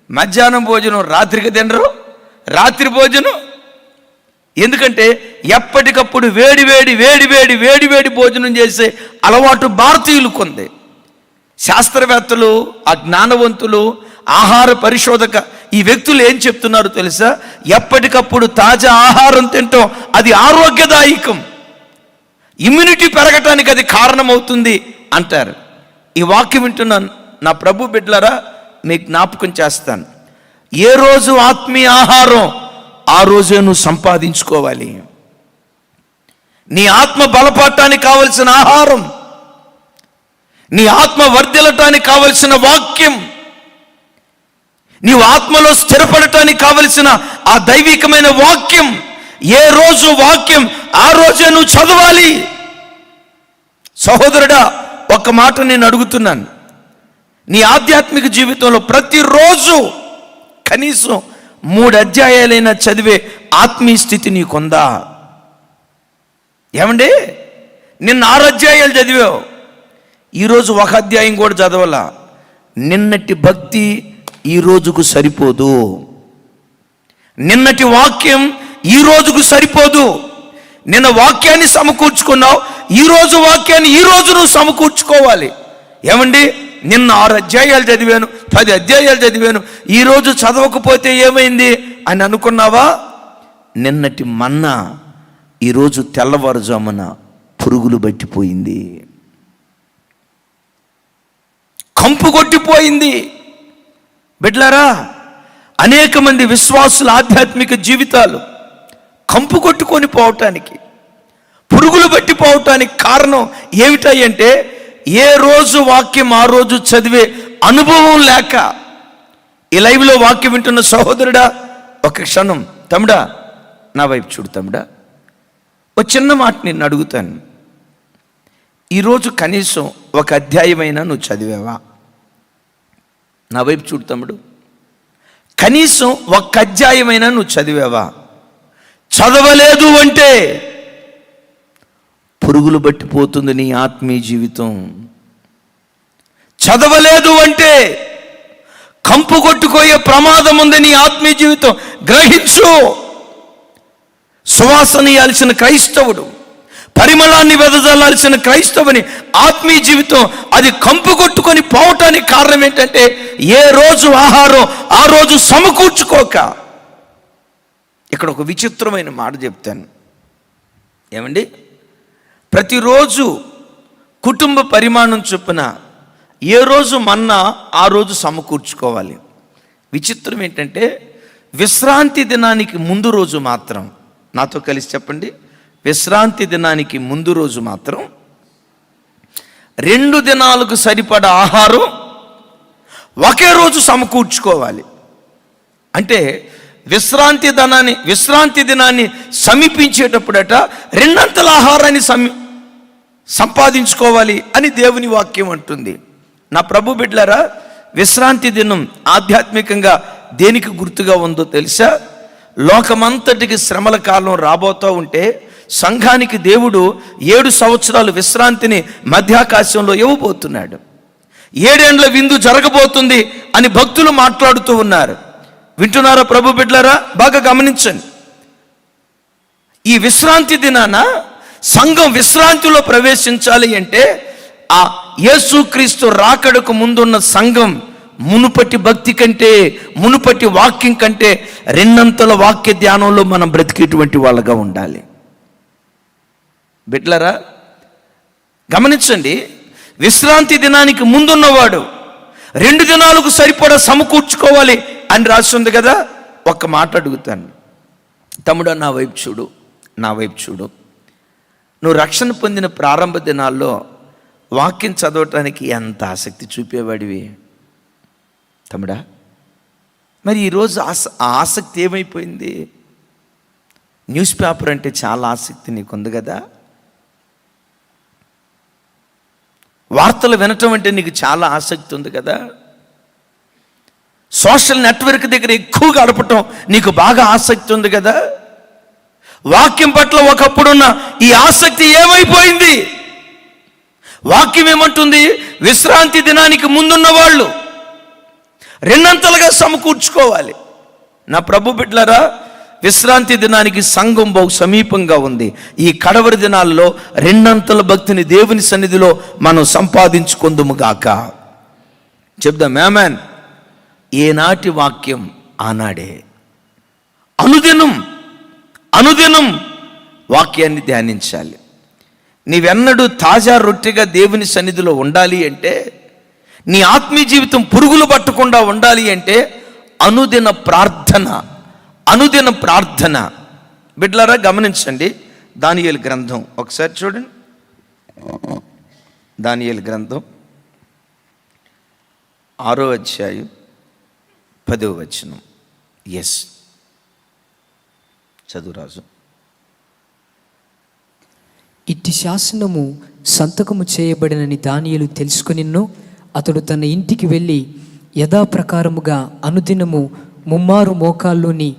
మధ్యాహ్నం భోజనం రాత్రికి తినరు, రాత్రి భోజనం. ఎందుకంటే ఎప్పటికప్పుడు వేడి వేడి భోజనం చేసే అలవాటు భారతీయులకు ఉంది. శాస్త్రవేత్తలు, ఆ జ్ఞానవంతులు, ఆహార పరిశోధక ఈ వ్యక్తులు ఏం చెప్తున్నారు తెలుసా? ఎప్పటికప్పుడు తాజా ఆహారం తింటాం, అది ఆరోగ్యదాయకం, ఇమ్యూనిటీ పెరగటానికి అది కారణమవుతుంది అంటారు. ఈ వాక్యం వింటున్నాను నా ప్రభు బిడ్డలారా, మీకు జ్ఞాపకం చేస్తాను. ఏ రోజు ఆత్మీయ ఆహారం ఆ రోజే నువ్వు సంపాదించుకోవాలి. నీ ఆత్మ బలపడటానికి కావలసిన ఆహారం, నీ ఆత్మ వర్ధిల్లటానికి కావలసిన వాక్యం, నీవు ఆత్మలో స్థిరపడటానికి కావలసిన ఆ దైవికమైన వాక్యం, ఏ రోజు వాక్యం ఆ రోజే నువ్వు చదవాలి. సహోదరుడా, ఒక మాట నేను అడుగుతున్నాను, నీ ఆధ్యాత్మిక జీవితంలో ప్రతిరోజు కనీసం 3 అధ్యాయాలైనా చదివే ఆత్మీయ స్థితి నీకుందా? ఏమండి, నిన్న 6 అధ్యాయాలు చదివావు, ఈరోజు 1 అధ్యాయం కూడా చదవాలా. నిన్నటి భక్తి ఈ రోజుకు సరిపోదు, నిన్నటి వాక్యం ఈ రోజుకు సరిపోదు. నిన్న వాక్యాన్ని సమకూర్చుకున్నావు, ఈరోజు వాక్యాన్ని ఈ రోజు నువ్వు సమకూర్చుకోవాలి. ఏమండి, నిన్న 6 అధ్యాయాలు చదివాను, 10 అధ్యాయాలు చదివాను, ఈరోజు చదవకపోతే ఏమైంది అని అనుకున్నావా? నిన్నటి మన్నా ఈరోజు తెల్లవారుజామున పురుగులు పట్టిపోయింది, కంపు కొట్టిపోయింది. బిడ్డలారా, అనేక మంది విశ్వాసుల ఆధ్యాత్మిక జీవితాలు కంపు కొట్టుకొని పోవటానికి, పురుగులు పట్టిపోవటానికి కారణం ఏమిటంటే ఏ రోజు వాక్యం ఆ రోజు చదివే అనుభవం లేక. ఈ లైవ్లో వాక్యం వింటున్న సహోదరుడా, ఒక క్షణం తమ్ముడా నా వైపు చూడు. తమ్ముడా, ఒక చిన్న మాట నేను అడుగుతాను, ఈరోజు కనీసం 1 అధ్యాయమైనా నువ్వు చదివావా? నా వైపు చూడు తమ్ముడు, కనీసం 1 అధ్యాయమైనా నువ్వు చదివావా? చదవలేదు అంటే పురుగులు పట్టిపోతుంది నీ ఆత్మీయ జీవితం. చదవలేదు అంటే కంపు కొట్టుకోయే ప్రమాదం ఉంది నీ ఆత్మీయ జీవితం. గ్రహించు. సువాసనీయాల్సిన క్రైస్తవుడు, పరిమళాన్ని వెదజల్లాల్సిన క్రైస్తవుని ఆత్మీయ జీవితం అది కంపు కొట్టుకొని పోవటానికి కారణం ఏంటంటే ఏ రోజు ఆహారం ఆ రోజు సమకూర్చుకోక. ఇక్కడ ఒక విచిత్రమైన మాట చెప్తాను. ఏమండి, ప్రతిరోజు కుటుంబ పరిమాణం చొప్పున ఏ రోజు మన్నా ఆ రోజు సమకూర్చుకోవాలి. విచిత్రం ఏంటంటే విశ్రాంతి దినానికి ముందు రోజు మాత్రం, నాతో కలిసి చెప్పండి, విశ్రాంతి దినానికి ముందు రోజు మాత్రం 2 దినాలకు సరిపడా ఆహారం ఒకే రోజు సమకూర్చుకోవాలి. అంటే విశ్రాంతి దినాన్ని సమీపించేటప్పుడట 2 అంతల ఆహారాన్ని సంపాదించుకోవాలి అని దేవుని వాక్యం అంటుంది. నా ప్రభు బిడ్డలారా, విశ్రాంతి దినం ఆధ్యాత్మికంగా దేనికి గుర్తుగా ఉందో తెలుసా? లోకమంతటికి శ్రమల కాలం రాబోతూ ఉంటే సంఘానికి దేవుడు 7 సంవత్సరాలు విశ్రాంతిని మధ్యాకాశంలో ఇవ్వబోతున్నాడు. 7 ఏండ్ల విందు జరగబోతుంది అని భక్తులు మాట్లాడుతూ ఉన్నారు. వింటున్నారా ప్రభు బిడ్డలారా? బాగా గమనించండి. ఈ విశ్రాంతి దినాన సంఘం విశ్రాంతిలో ప్రవేశించాలి అంటే ఆ యేసుక్రీస్తు రాకడకు ముందున్న సంఘం మునుపటి భక్తి కంటే, మునుపటి వాక్యం కంటే 2 అంతల వాక్య ధ్యానంలో మనం బ్రతికేటువంటి వాళ్ళగా ఉండాలి. బిడ్డలారా గమనించండి, విశ్రాంతి దినానికి ముందున్నవాడు 2 దినాలకు సరిపడా సమకూర్చుకోవాలి అని రాస్తుంది కదా. ఒక్క మాట అడుగుతాను తమ్ముడు, నా వైపు చూడు, నా వైపు చూడు. నువ్వు రక్షణ పొందిన ప్రారంభ దినాల్లో వాక్యం చదవటానికి ఎంత ఆసక్తి చూపేవాడివి తమ్ముడా? మరి ఈరోజు ఆ ఆసక్తి ఏమైపోయింది? న్యూస్ పేపర్ అంటే చాలా ఆసక్తి నీకుంది కదా, వార్తలు వినటం అంటే నీకు చాలా ఆసక్తి ఉంది కదా, సోషల్ నెట్వర్క్ దగ్గర ఎక్కువ గడపటం నీకు బాగా ఆసక్తి ఉంది కదా. వాక్యం పట్ల ఒకప్పుడున్న ఈ ఆసక్తి ఏమైపోయింది? వాక్యం ఏమంటుంది? విశ్రాంతి దినానికి ముందున్న వాళ్ళు 2 అంతలుగా సమకూర్చుకోవాలి. నా ప్రభు బిడ్డలారా, విశ్రాంతి దినానికి సంఘం బహు సమీపంగా ఉంది. ఈ కడవరి దినాల్లో 2 అంతల భక్తిని దేవుని సన్నిధిలో మనం సంపాదించుకుందుము గాక. చెప్దాం ఆమేన్. ఏనాటి వాక్యం ఆనాడే. అనుదినం వాక్యాన్ని ధ్యానించాలి. నీవెన్నడూ తాజా రొట్టెగా దేవుని సన్నిధిలో ఉండాలి అంటే నీ ఆత్మీయ జీవితం పురుగులు పట్టకుండా ఉండాలి అంటే అనుదిన ప్రార్థన, అనుదిన ప్రార్థన. బిడ్డలారా గమనించండి, దానియేలు గ్రంథం ఒకసారి చూడండి. దానియేలు గ్రంథం 6వ అధ్యాయం 10వ వచనం. ఎస్, చదువురాజు. ఇట్టి శాసనము సంతకము చేయబడినని దానియేలు తెలుసుకొనిను అతడు తన ఇంటికి వెళ్ళి యథాప్రకారముగా అనుదినము ముమ్మారు మోకాల్లోని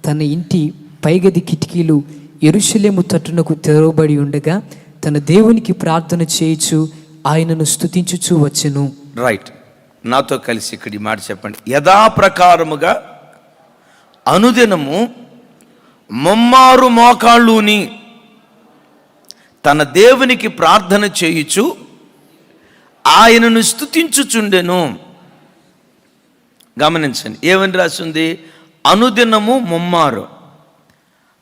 తన ఇంటి పైగది కిటికీలు యెరూషలేము తట్టునకు తెరవబడి ఉండగా తన దేవునికి ప్రార్థన చేయుచు ఆయనను స్తుతించుచు వచ్చెను. రైట్, నాతో కలిసి ఇక్కడ ఈ మాట చెప్పండి. యథాప్రకారముగా అనుదినము ముమ్మారు మోకాళ్ళుని తన దేవునికి ప్రార్థన చేయుచు ఆయనను స్తుతించుచుండెను. గమనించండి, ఏమని రాసింది? అనుదినము ముమ్మారు.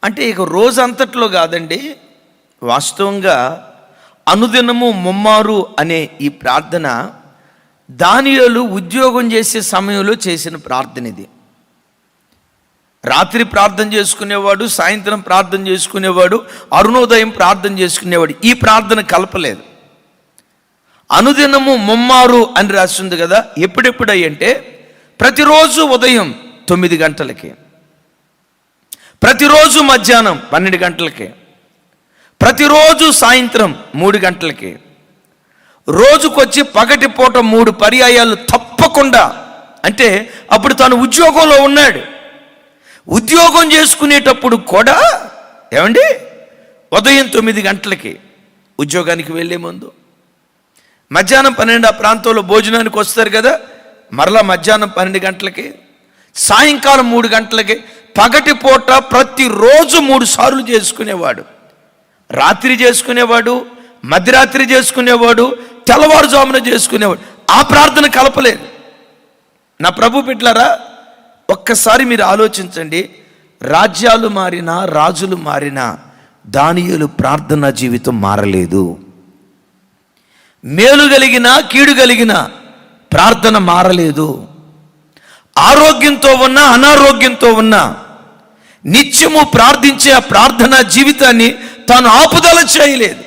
అంటే ఇక రోజంతట్లో కాదండి, వాస్తవంగా అనుదినము ముమ్మారు అనే ఈ ప్రార్థన దానియేలు ఉద్యోగం చేసే సమయంలో చేసిన ప్రార్థన ఇది. రాత్రి ప్రార్థన చేసుకునేవాడు, సాయంత్రం ప్రార్థన చేసుకునేవాడు, అరుణోదయం ప్రార్థన చేసుకునేవాడు. ఈ ప్రార్థన కలపలేదు. అనుదినము ముమ్మారు అని రాస్తుంది కదా. ఎప్పుడెప్పుడు అంటే ప్రతిరోజు ఉదయం 9 గంటలకి, ప్రతిరోజు మధ్యాహ్నం 12 గంటలకి, ప్రతిరోజు సాయంత్రం 3 గంటలకి, రోజుకొచ్చి పగటి పూట 3 పర్యాయాలు తప్పకుండా. అంటే అప్పుడు తను ఉద్యోగంలో ఉన్నాడు. ఉద్యోగం చేసుకునేటప్పుడు కూడా ఏమండి ఉదయం 9 గంటలకి ఉద్యోగానికి వెళ్ళే ముందు, మధ్యాహ్నం 12 ఆ ప్రాంతంలో భోజనానికి వస్తారు కదా, మరలా మధ్యాహ్నం 12 గంటలకి, సాయంకాలం 3 గంటలకి, పగటి పూట ప్రతిరోజు 3 సార్లు చేసుకునేవాడు. రాత్రి చేసుకునేవాడు, మధ్యరాత్రి చేసుకునేవాడు, తెల్లవారుజామున చేసుకునేవాడు. ఆ ప్రార్థన కలపలేదు. నా ప్రభు బిడ్డలారా, ఒక్కసారి మీరు ఆలోచించండి. రాజ్యాలు మారినా, రాజులు మారినా దానియేలు ప్రార్థనా జీవితం మారలేదు. మేలు కలిగిన కీడు కలిగిన ప్రార్థన మారలేదు. ఆరోగ్యంతో ఉన్నా అనారోగ్యంతో ఉన్నా నిత్యము ప్రార్థించే ఆ ప్రార్థనా జీవితాన్ని తాను ఆపుదల చేయలేదు.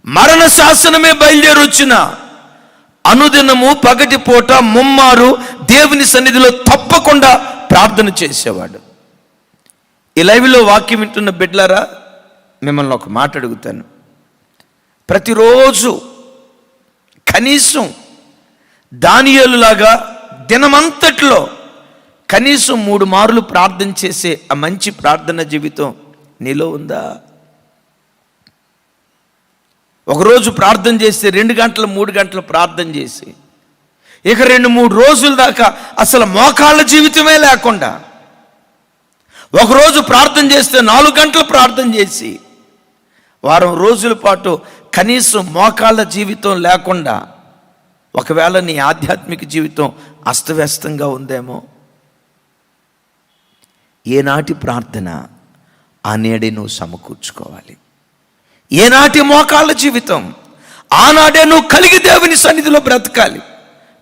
మరణ శాసనమే బయలుదేరి వచ్చిన అనుదినము పగటి పూట ముమ్మారు దేవుని సన్నిధిలో తప్పకుండా ప్రార్థన చేసేవాడు. ఈ లైవ్లో వాక్యం వింటున్న బిడ్డలారా, మిమ్మల్ని ఒక మాట అడుగుతాను. ప్రతిరోజు కనీసం దానియేలులాగా దినమంతట్లో కనీసం 3 మార్లు ప్రార్థన చేసే ఆ మంచి ప్రార్థన జీవితం నీలో ఉందా? ఒకరోజు ప్రార్థన చేస్తే 2 గంటలు 3 గంటలు ప్రార్థన చేసి ఇక 2-3 రోజుల దాకా అసలు మోకాళ్ళ జీవితమే లేకుండా, ఒకరోజు ప్రార్థన చేస్తే 4 గంటలు ప్రార్థన చేసి వారం రోజుల పాటు కనీసం మోకాళ్ళ జీవితం లేకుండా, ఒకవేళ నీ ఆధ్యాత్మిక జీవితం అస్తవ్యస్తంగా ఉందేమో. ఏనాటి ప్రార్థన ఆనాడే నువ్వు సమకూర్చుకోవాలి. ఏనాటి మోకాళ్ళ జీవితం ఆనాడే నువ్వు కలిగి దేవుని సన్నిధిలో బ్రతకాలి.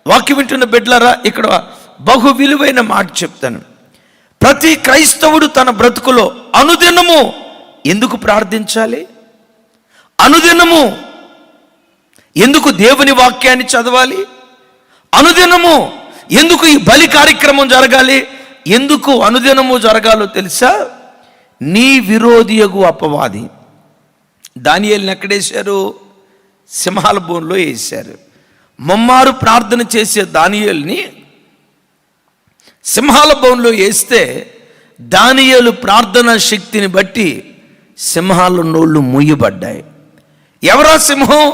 వాక్యం వింటున్న బిడ్డలారా, ఇక్కడ బహు విలువైన మాట చెప్తాను. ప్రతి క్రైస్తవుడు తన బ్రతుకులో అనుదినము ఎందుకు ప్రార్థించాలి? అనుదినము ఎందుకు దేవుని వాక్యాన్ని చదవాలి? అనుదినము ఎందుకు ఈ బలి కార్యక్రమం జరగాలి? ఎందుకు అనుదినము జరగాలో తెలుసా? నీ విరోధియగు అపవాది దానియేలుని ఎక్కడేశారు? సింహాల బోన్లో వేశారు. ముమ్మారు ప్రార్థన చేసే దానియేలుని సింహాల బోన్లో వేస్తే దానియేలు ప్రార్థనా శక్తిని బట్టి సింహాల నోళ్ళు మూయబడ్డాయి. ఎవరా సింహం?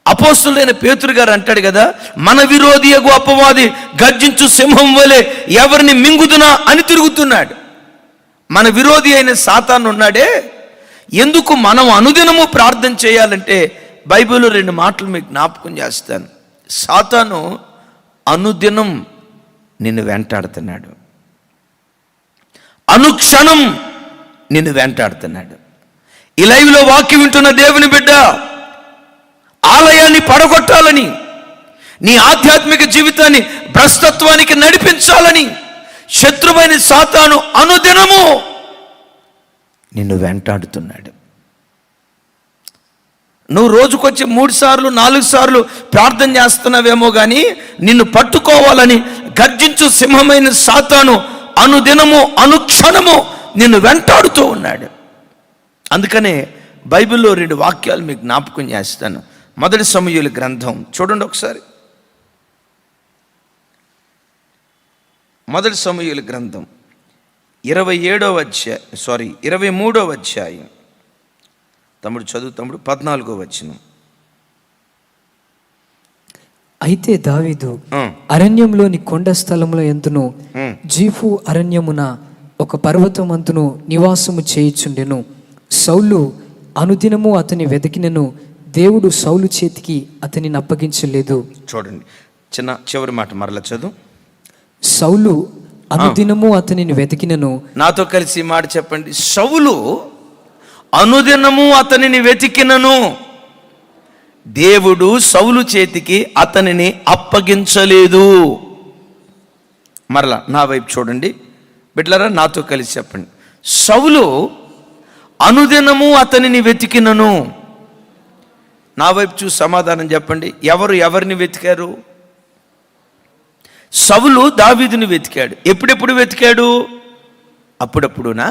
అపోస్తులైన పేతురు గారు అంటాడు కదా, మన విరోధియగు అపవాది గర్జించు సింహం వలె ఎవరిని మింగుదునా అని తిరుగుతున్నాడు. మన విరోధి అయిన సాతాను ఉన్నాడే. ఎందుకు మనం అనుదినము ప్రార్థన చేయాలంటే బైబిల్లో 2 మాటలు మీకు జ్ఞాపకం చేస్తాను. సాతాను అనుదినం నిన్ను వెంటాడుతున్నాడు, అనుక్షణం నిన్ను వెంటాడుతున్నాడు. ఈ లైవ్లో వాక్యం వింటున్న దేవుని బిడ్డ, ఆలయాన్ని పడగొట్టాలని, నీ ఆధ్యాత్మిక జీవితాన్ని భ్రష్టత్వానికి నడిపించాలని శత్రువైన సాతాను అనుదినము నిన్ను వెంటాడుతున్నాడు. నువ్వు రోజుకొచ్చి 3 సార్లు 4 సార్లు ప్రార్థన చేస్తున్నావేమో కానీ నిన్ను పట్టుకోవాలని గర్జించు సింహమైన సాతాను అనుదినము అనుక్షణము నిన్ను వెంటాడుతూ ఉన్నాడు. అందుకనే బైబిల్లో 2 వాక్యాలు మీకు జ్ఞాపకం చేస్తాను. మొదటి సమూయేలు గ్రంథం చూడండి ఒకసారి. మొదటి సమూయేలు గ్రంథం 23వ అధ్యాయం. తమ్ముడు చదువు తమ్ముడు. 14వ వచనం. అయితే దావీదు అరణ్యంలోని కొండ స్థలముల యందును జీఫు అరణ్యమున ఒక పర్వతమంతును నివాసము చేయుచుండెను. సౌలు అనుదినము అతని వెతికినను దేవుడు సౌలు చేతికి అతనిని అప్పగించలేదు. చూడండి, చివరి మాట మరలా చదువు. సౌలు అనుదినము అతనిని వెతికినను. నాతో కలిసి ఈ మాట చెప్పండి. సౌలు అనుదినము అతనిని వెతికినను దేవుడు సౌలు చేతికి అతనిని అప్పగించలేదు. మరలా నా వైపు చూడండి బిడ్డలారా, నాతో కలిసి చెప్పండి. సౌలు అనుదినము అతనిని వెతికినను. నా వైపు చూసి సమాధానం చెప్పండి. ఎవరిని వెతికారు? సౌలు దావీదుని వెతికాడు. ఎప్పుడెప్పుడు వెతికాడు? అప్పుడప్పుడునా?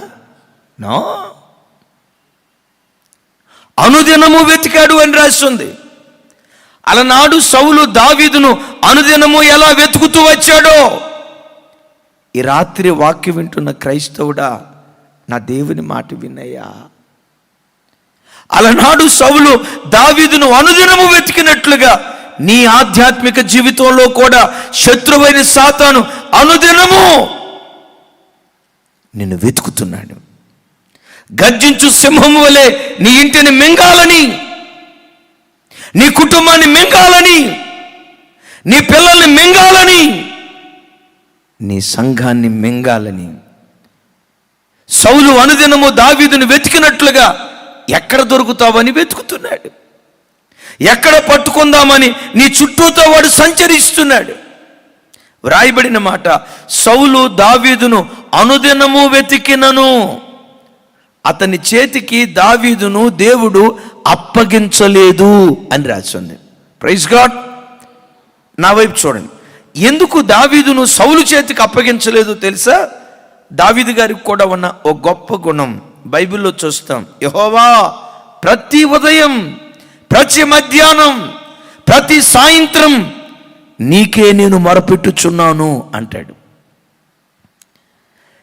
నో, అనుదినము వెతికాడు అని రాస్తుంది. అలనాడు సౌలు దావీదును అనుదినము ఎలా వెతుకుతూ వచ్చాడో ఈ రాత్రి వాక్యం వింటున్న క్రైస్తవుడా, నా దేవుని మాట విన్నయ్యా. అలనాడు సౌలు దావీదును అనుదినము వెతికినట్లుగా నీ ఆధ్యాత్మిక జీవితంలో కూడా శత్రువైన సాతాను అనుదినము నిన్ను వెతుకుతున్నాడు. గర్జించు సింహము వలె నీ ఇంటిని మింగాలని, నీ కుటుంబాన్ని మింగాలని, నీ పిల్లల్ని మింగాలని, నీ సంఘాన్ని మింగాలని సౌలు అనుదినము దావీదును వెతికినట్లుగా ఎక్కడ దొరుకుతావని వెతుకుతున్నాడు. ఎక్కడ పట్టుకుందామని నీ చుట్టూతో వాడు సంచరిస్తున్నాడు. వ్రాయబడిన మాట, సౌలు దావీదును అనుదినము వెతికినను అతని చేతికి దావీదును దేవుడు అప్పగించలేదు అని రాసింది. Praise God. నా వైపు చూడండి. ఎందుకు దావీదును సౌలు చేతికి అప్పగించలేదు తెలుసా? దావీదు గారికి కూడా ఉన్న ఒక గొప్ప గుణం బైబిల్లో చూస్తాం. యెహోవా ప్రతి ఉదయం, ప్రతి మధ్యాహ్నం, ప్రతి సాయంత్రం నీకే నేను మొరపెట్టుచున్నాను అంటాడు.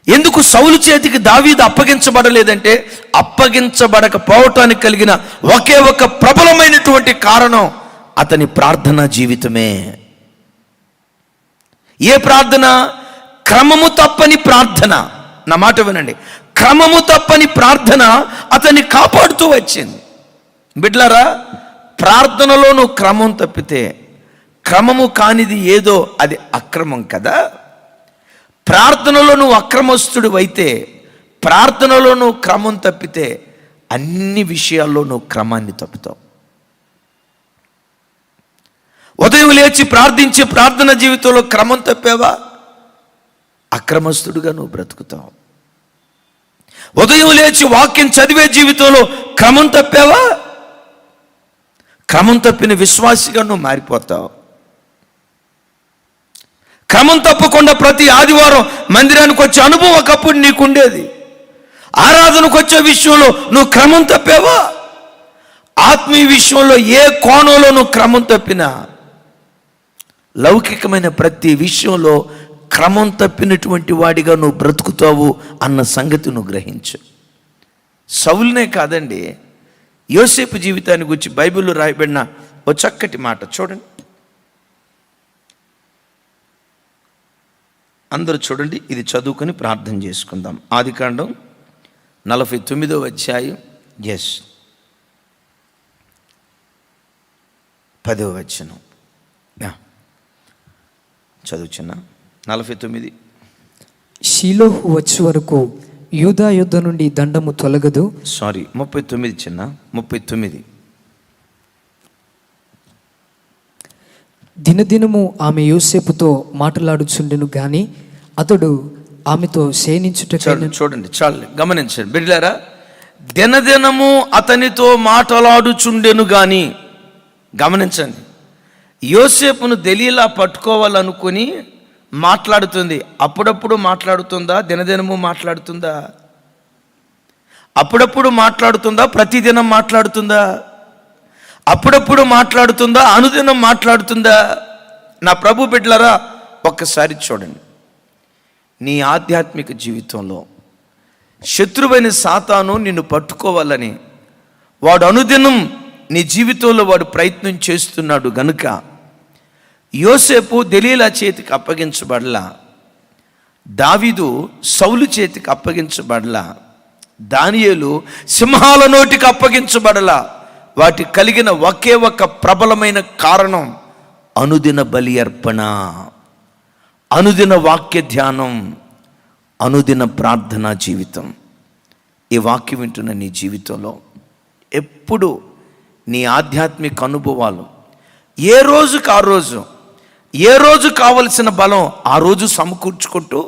ఎందుకు సౌలు చేతికి దావీదు అప్పగించబడలేదంటే, అప్పగించబడకపోవటానికి కలిగిన ఒకే ఒక ప్రబలమైనటువంటి కారణం అతని ప్రార్థనా జీవితమే. ఏ ప్రార్థన? క్రమము తప్పని ప్రార్థన. నా మాట వినండి, క్రమము తప్పని ప్రార్థన అతన్ని కాపాడుతూ వచ్చింది. బిడ్లారా, ప్రార్థనలో నువ్వు క్రమం తప్పితే, క్రమము కానిది ఏదో అది అక్రమం కదా. ప్రార్థనలో నువ్వు అక్రమస్తుడు అయితే, ప్రార్థనలో నువ్వు క్రమం తప్పితే అన్ని విషయాల్లో నువ్వు క్రమాన్ని తప్పుతావు. ఉదయం లేచి ప్రార్థించే ప్రార్థన జీవితంలో క్రమం తప్పావా, అక్రమస్తుడుగా నువ్వు బ్రతుకుతావు. ఉదయం లేచి వాక్యం చదివే జీవితంలో క్రమం తప్పావా, క్రమం తప్పిన విశ్వాసిగా నువ్వు మారిపోతావు. క్రమం తప్పకుండా ప్రతి ఆదివారం మందిరానికి వచ్చే అనుభవం ఒకప్పుడు నీకుండేది. ఆరాధనకు వచ్చే విషయంలో నువ్వు క్రమం తప్పావా? ఆత్మీయ విషయంలో ఏ కోణంలో నువ్వు క్రమం తప్పినా, లౌకికమైన ప్రతి విషయంలో క్రమం తప్పినటువంటి వాడిగా నువ్వు బ్రతుకుతావు అన్న సంగతి నువ్వు గ్రహించు. సౌలునే కాదండి, యోసేపు జీవితాన్ని గురించి బైబిల్లో రాయబడిన ఓ చక్కటి మాట చూడండి. అందరూ చూడండి, ఇది చదువుకొని ప్రార్థన చేసుకుందాం. ఆదికాండం 49వ అధ్యాయం 10వ వచనం చదువుచున్నా. 49. షీలోహు వచ్చే వరకు యూదా యుద్ధ నుండి దండము తొలగదు. 39 చిన్న 39. దినదినము ఆమె యోసేపుతో మాట్లాడుచుండెను గాని అతడు ఆమెతో శయనించుటకై చూడండి, చాలు గమనించండి బిడ్డలారా. దినదినము అతనితో మాట్లాడుచుండెను గాని, గమనించండి, యోసేపును దెలీలా పట్టుకోవాలనుకుని మాట్లాడుతుంది. అప్పుడప్పుడు మాట్లాడుతుందా? దినదినము మాట్లాడుతుందా? అప్పుడప్పుడు మాట్లాడుతుందా? ప్రతిదినం మాట్లాడుతుందా? అప్పుడప్పుడు మాట్లాడుతుందా? అనుదినం మాట్లాడుతుందా? నా ప్రభు బిడ్డలారా, ఒక్కసారి చూడండి. నీ ఆధ్యాత్మిక జీవితంలో శత్రువైన సాతాను నిన్ను పట్టుకోవాలని వాడు అనుదినం నీ జీవితంలో వాడు ప్రయత్నం చేస్తున్నాడు గనుక యోసేపు దెలీలా చేతికి అప్పగించబడలా, దావీదు సౌలు చేతికి అప్పగించబడలా, దానియేలు సింహాల నోటికి అప్పగించబడలా. వాటి కలిగిన ఒకే ఒక ప్రబలమైన కారణం అనుదిన బలి అర్పణ, అనుదిన వాక్య ధ్యానం, అనుదిన ప్రార్థనా జీవితం. ఈ వాక్యం వింటున్న నీ జీవితంలో ఎప్పుడు నీ ఆధ్యాత్మిక అనుభవాలు ఏ రోజుకు ఆ రోజు, ఏ రోజు కావలసిన బలం ఆ రోజు సమకూర్చుకుంటూ,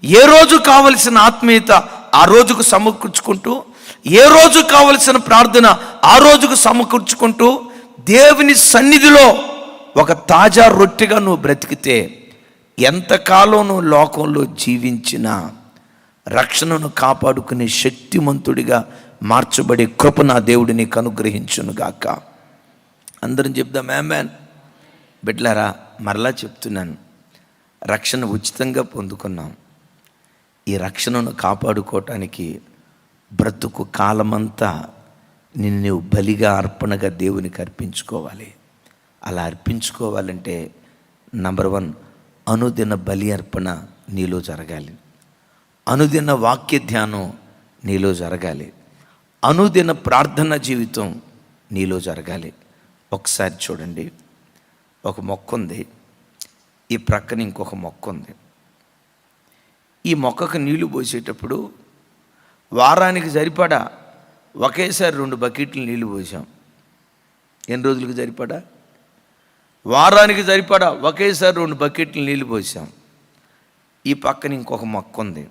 ఏ రోజు కావలసిన ఆత్మీయత ఆ రోజుకు సమకూర్చుకుంటూ, ఏ రోజు కావలసిన ప్రార్థన ఆ రోజుకు సమకూర్చుకుంటూ దేవుని సన్నిధిలో ఒక తాజా రొట్టెగా నువ్వు బ్రతికితే ఎంతకాలం నువ్వు లోకంలో జీవించినా రక్షణను కాపాడుకునే శక్తిమంతుడిగా మార్చబడే కృప నా దేవుడు నీకు అనుగ్రహించునుగాక. అందరం చెప్దాం ఆమేన్. బిడ్డలారా, మరలా చెప్తున్నాను, రక్షణ ఉచితంగా పొందుకున్నాం. ఈ రక్షణను కాపాడుకోవటానికి బ్రతుకు కాలమంతా నిన్ను బలిగా అర్పణగా దేవునికి అర్పించుకోవాలి. అలా అర్పించుకోవాలంటే నంబర్ 1, అనుదిన బలి అర్పణ నీలో జరగాలి. అనుదిన వాక్య ధ్యానం నీలో జరగాలి. అనుదిన ప్రార్థన జీవితం నీలో జరగాలి. ఒకసారి చూడండి, ఒక మొక్క ఉంది, ఈ ప్రక్కన ఇంకొక మొక్క ఉంది. ఈ మొక్కకు నీళ్లు పోసేటప్పుడు వారానికి సరిపడా ఒకేసారి 2 బకెట్లు నీళ్లు పోసాం. ఎన్ని రోజులకు సరిపడా? వారానికి సరిపడా ఒకేసారి 2 బకెట్లు నీళ్లు పోసాం. ఈ పక్కన ఇంకొక మొక్క ఉంది,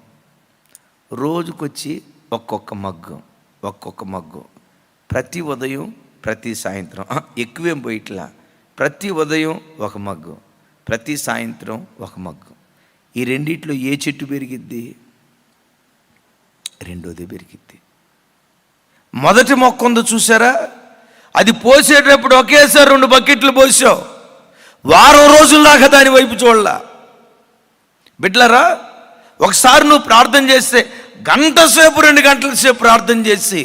రోజుకొచ్చి ఒక్కొక్క మగ్గు, ప్రతి ఉదయం ప్రతి సాయంత్రం, ఎక్కువేం పోయిట్లా, ప్రతి ఉదయం ఒక మగ్గు, ప్రతి సాయంత్రం ఒక మగ్గు. ఈ రెండిట్లో ఏ చెట్టు పెరిగిద్ది? రెండోది పెరిగిద్ది. మొదటి మొక్క ఉందో చూసారా, అది పోసేటప్పుడు ఒకేసారి 2 బకెట్లు పోసావు, వారం రోజుల దాకా దాని వైపు చూడలా. బిడ్డలారా, ఒకసారి నువ్వు ప్రార్థన చేస్తే గంట సేపు 2 గంటల సేపు ప్రార్థన చేసి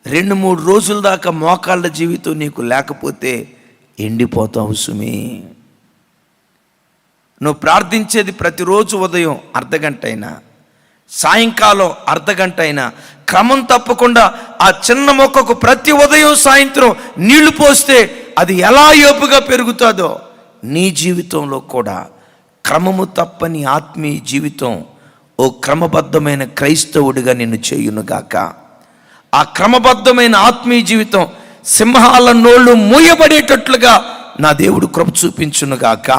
2-3 రోజుల దాకా మోకాళ్ళ జీవితం నీకు లేకపోతే ఎండిపోతావు సుమి. నువ్వు ప్రార్థించేది ప్రతిరోజు ఉదయం అర్ధగంట అయినా, సాయంకాలం అర్ధగంట అయినా క్రమం తప్పకుండా ఆ చిన్న మొక్కకు ప్రతి ఉదయం సాయంత్రం నీళ్లు పోస్తే అది ఎలా ఏపుగా పెరుగుతుందో నీ జీవితంలో కూడా క్రమము తప్పని ఆత్మీయ జీవితం ఓ క్రమబద్ధమైన క్రైస్తవుడిగా నిన్ను చేయునుగాక. ఆ క్రమబద్ధమైన ఆత్మీయ జీవితం సింహాల నోళ్ళు మూయబడేటట్లుగా నా దేవుడు కృప చూపించునుగాక.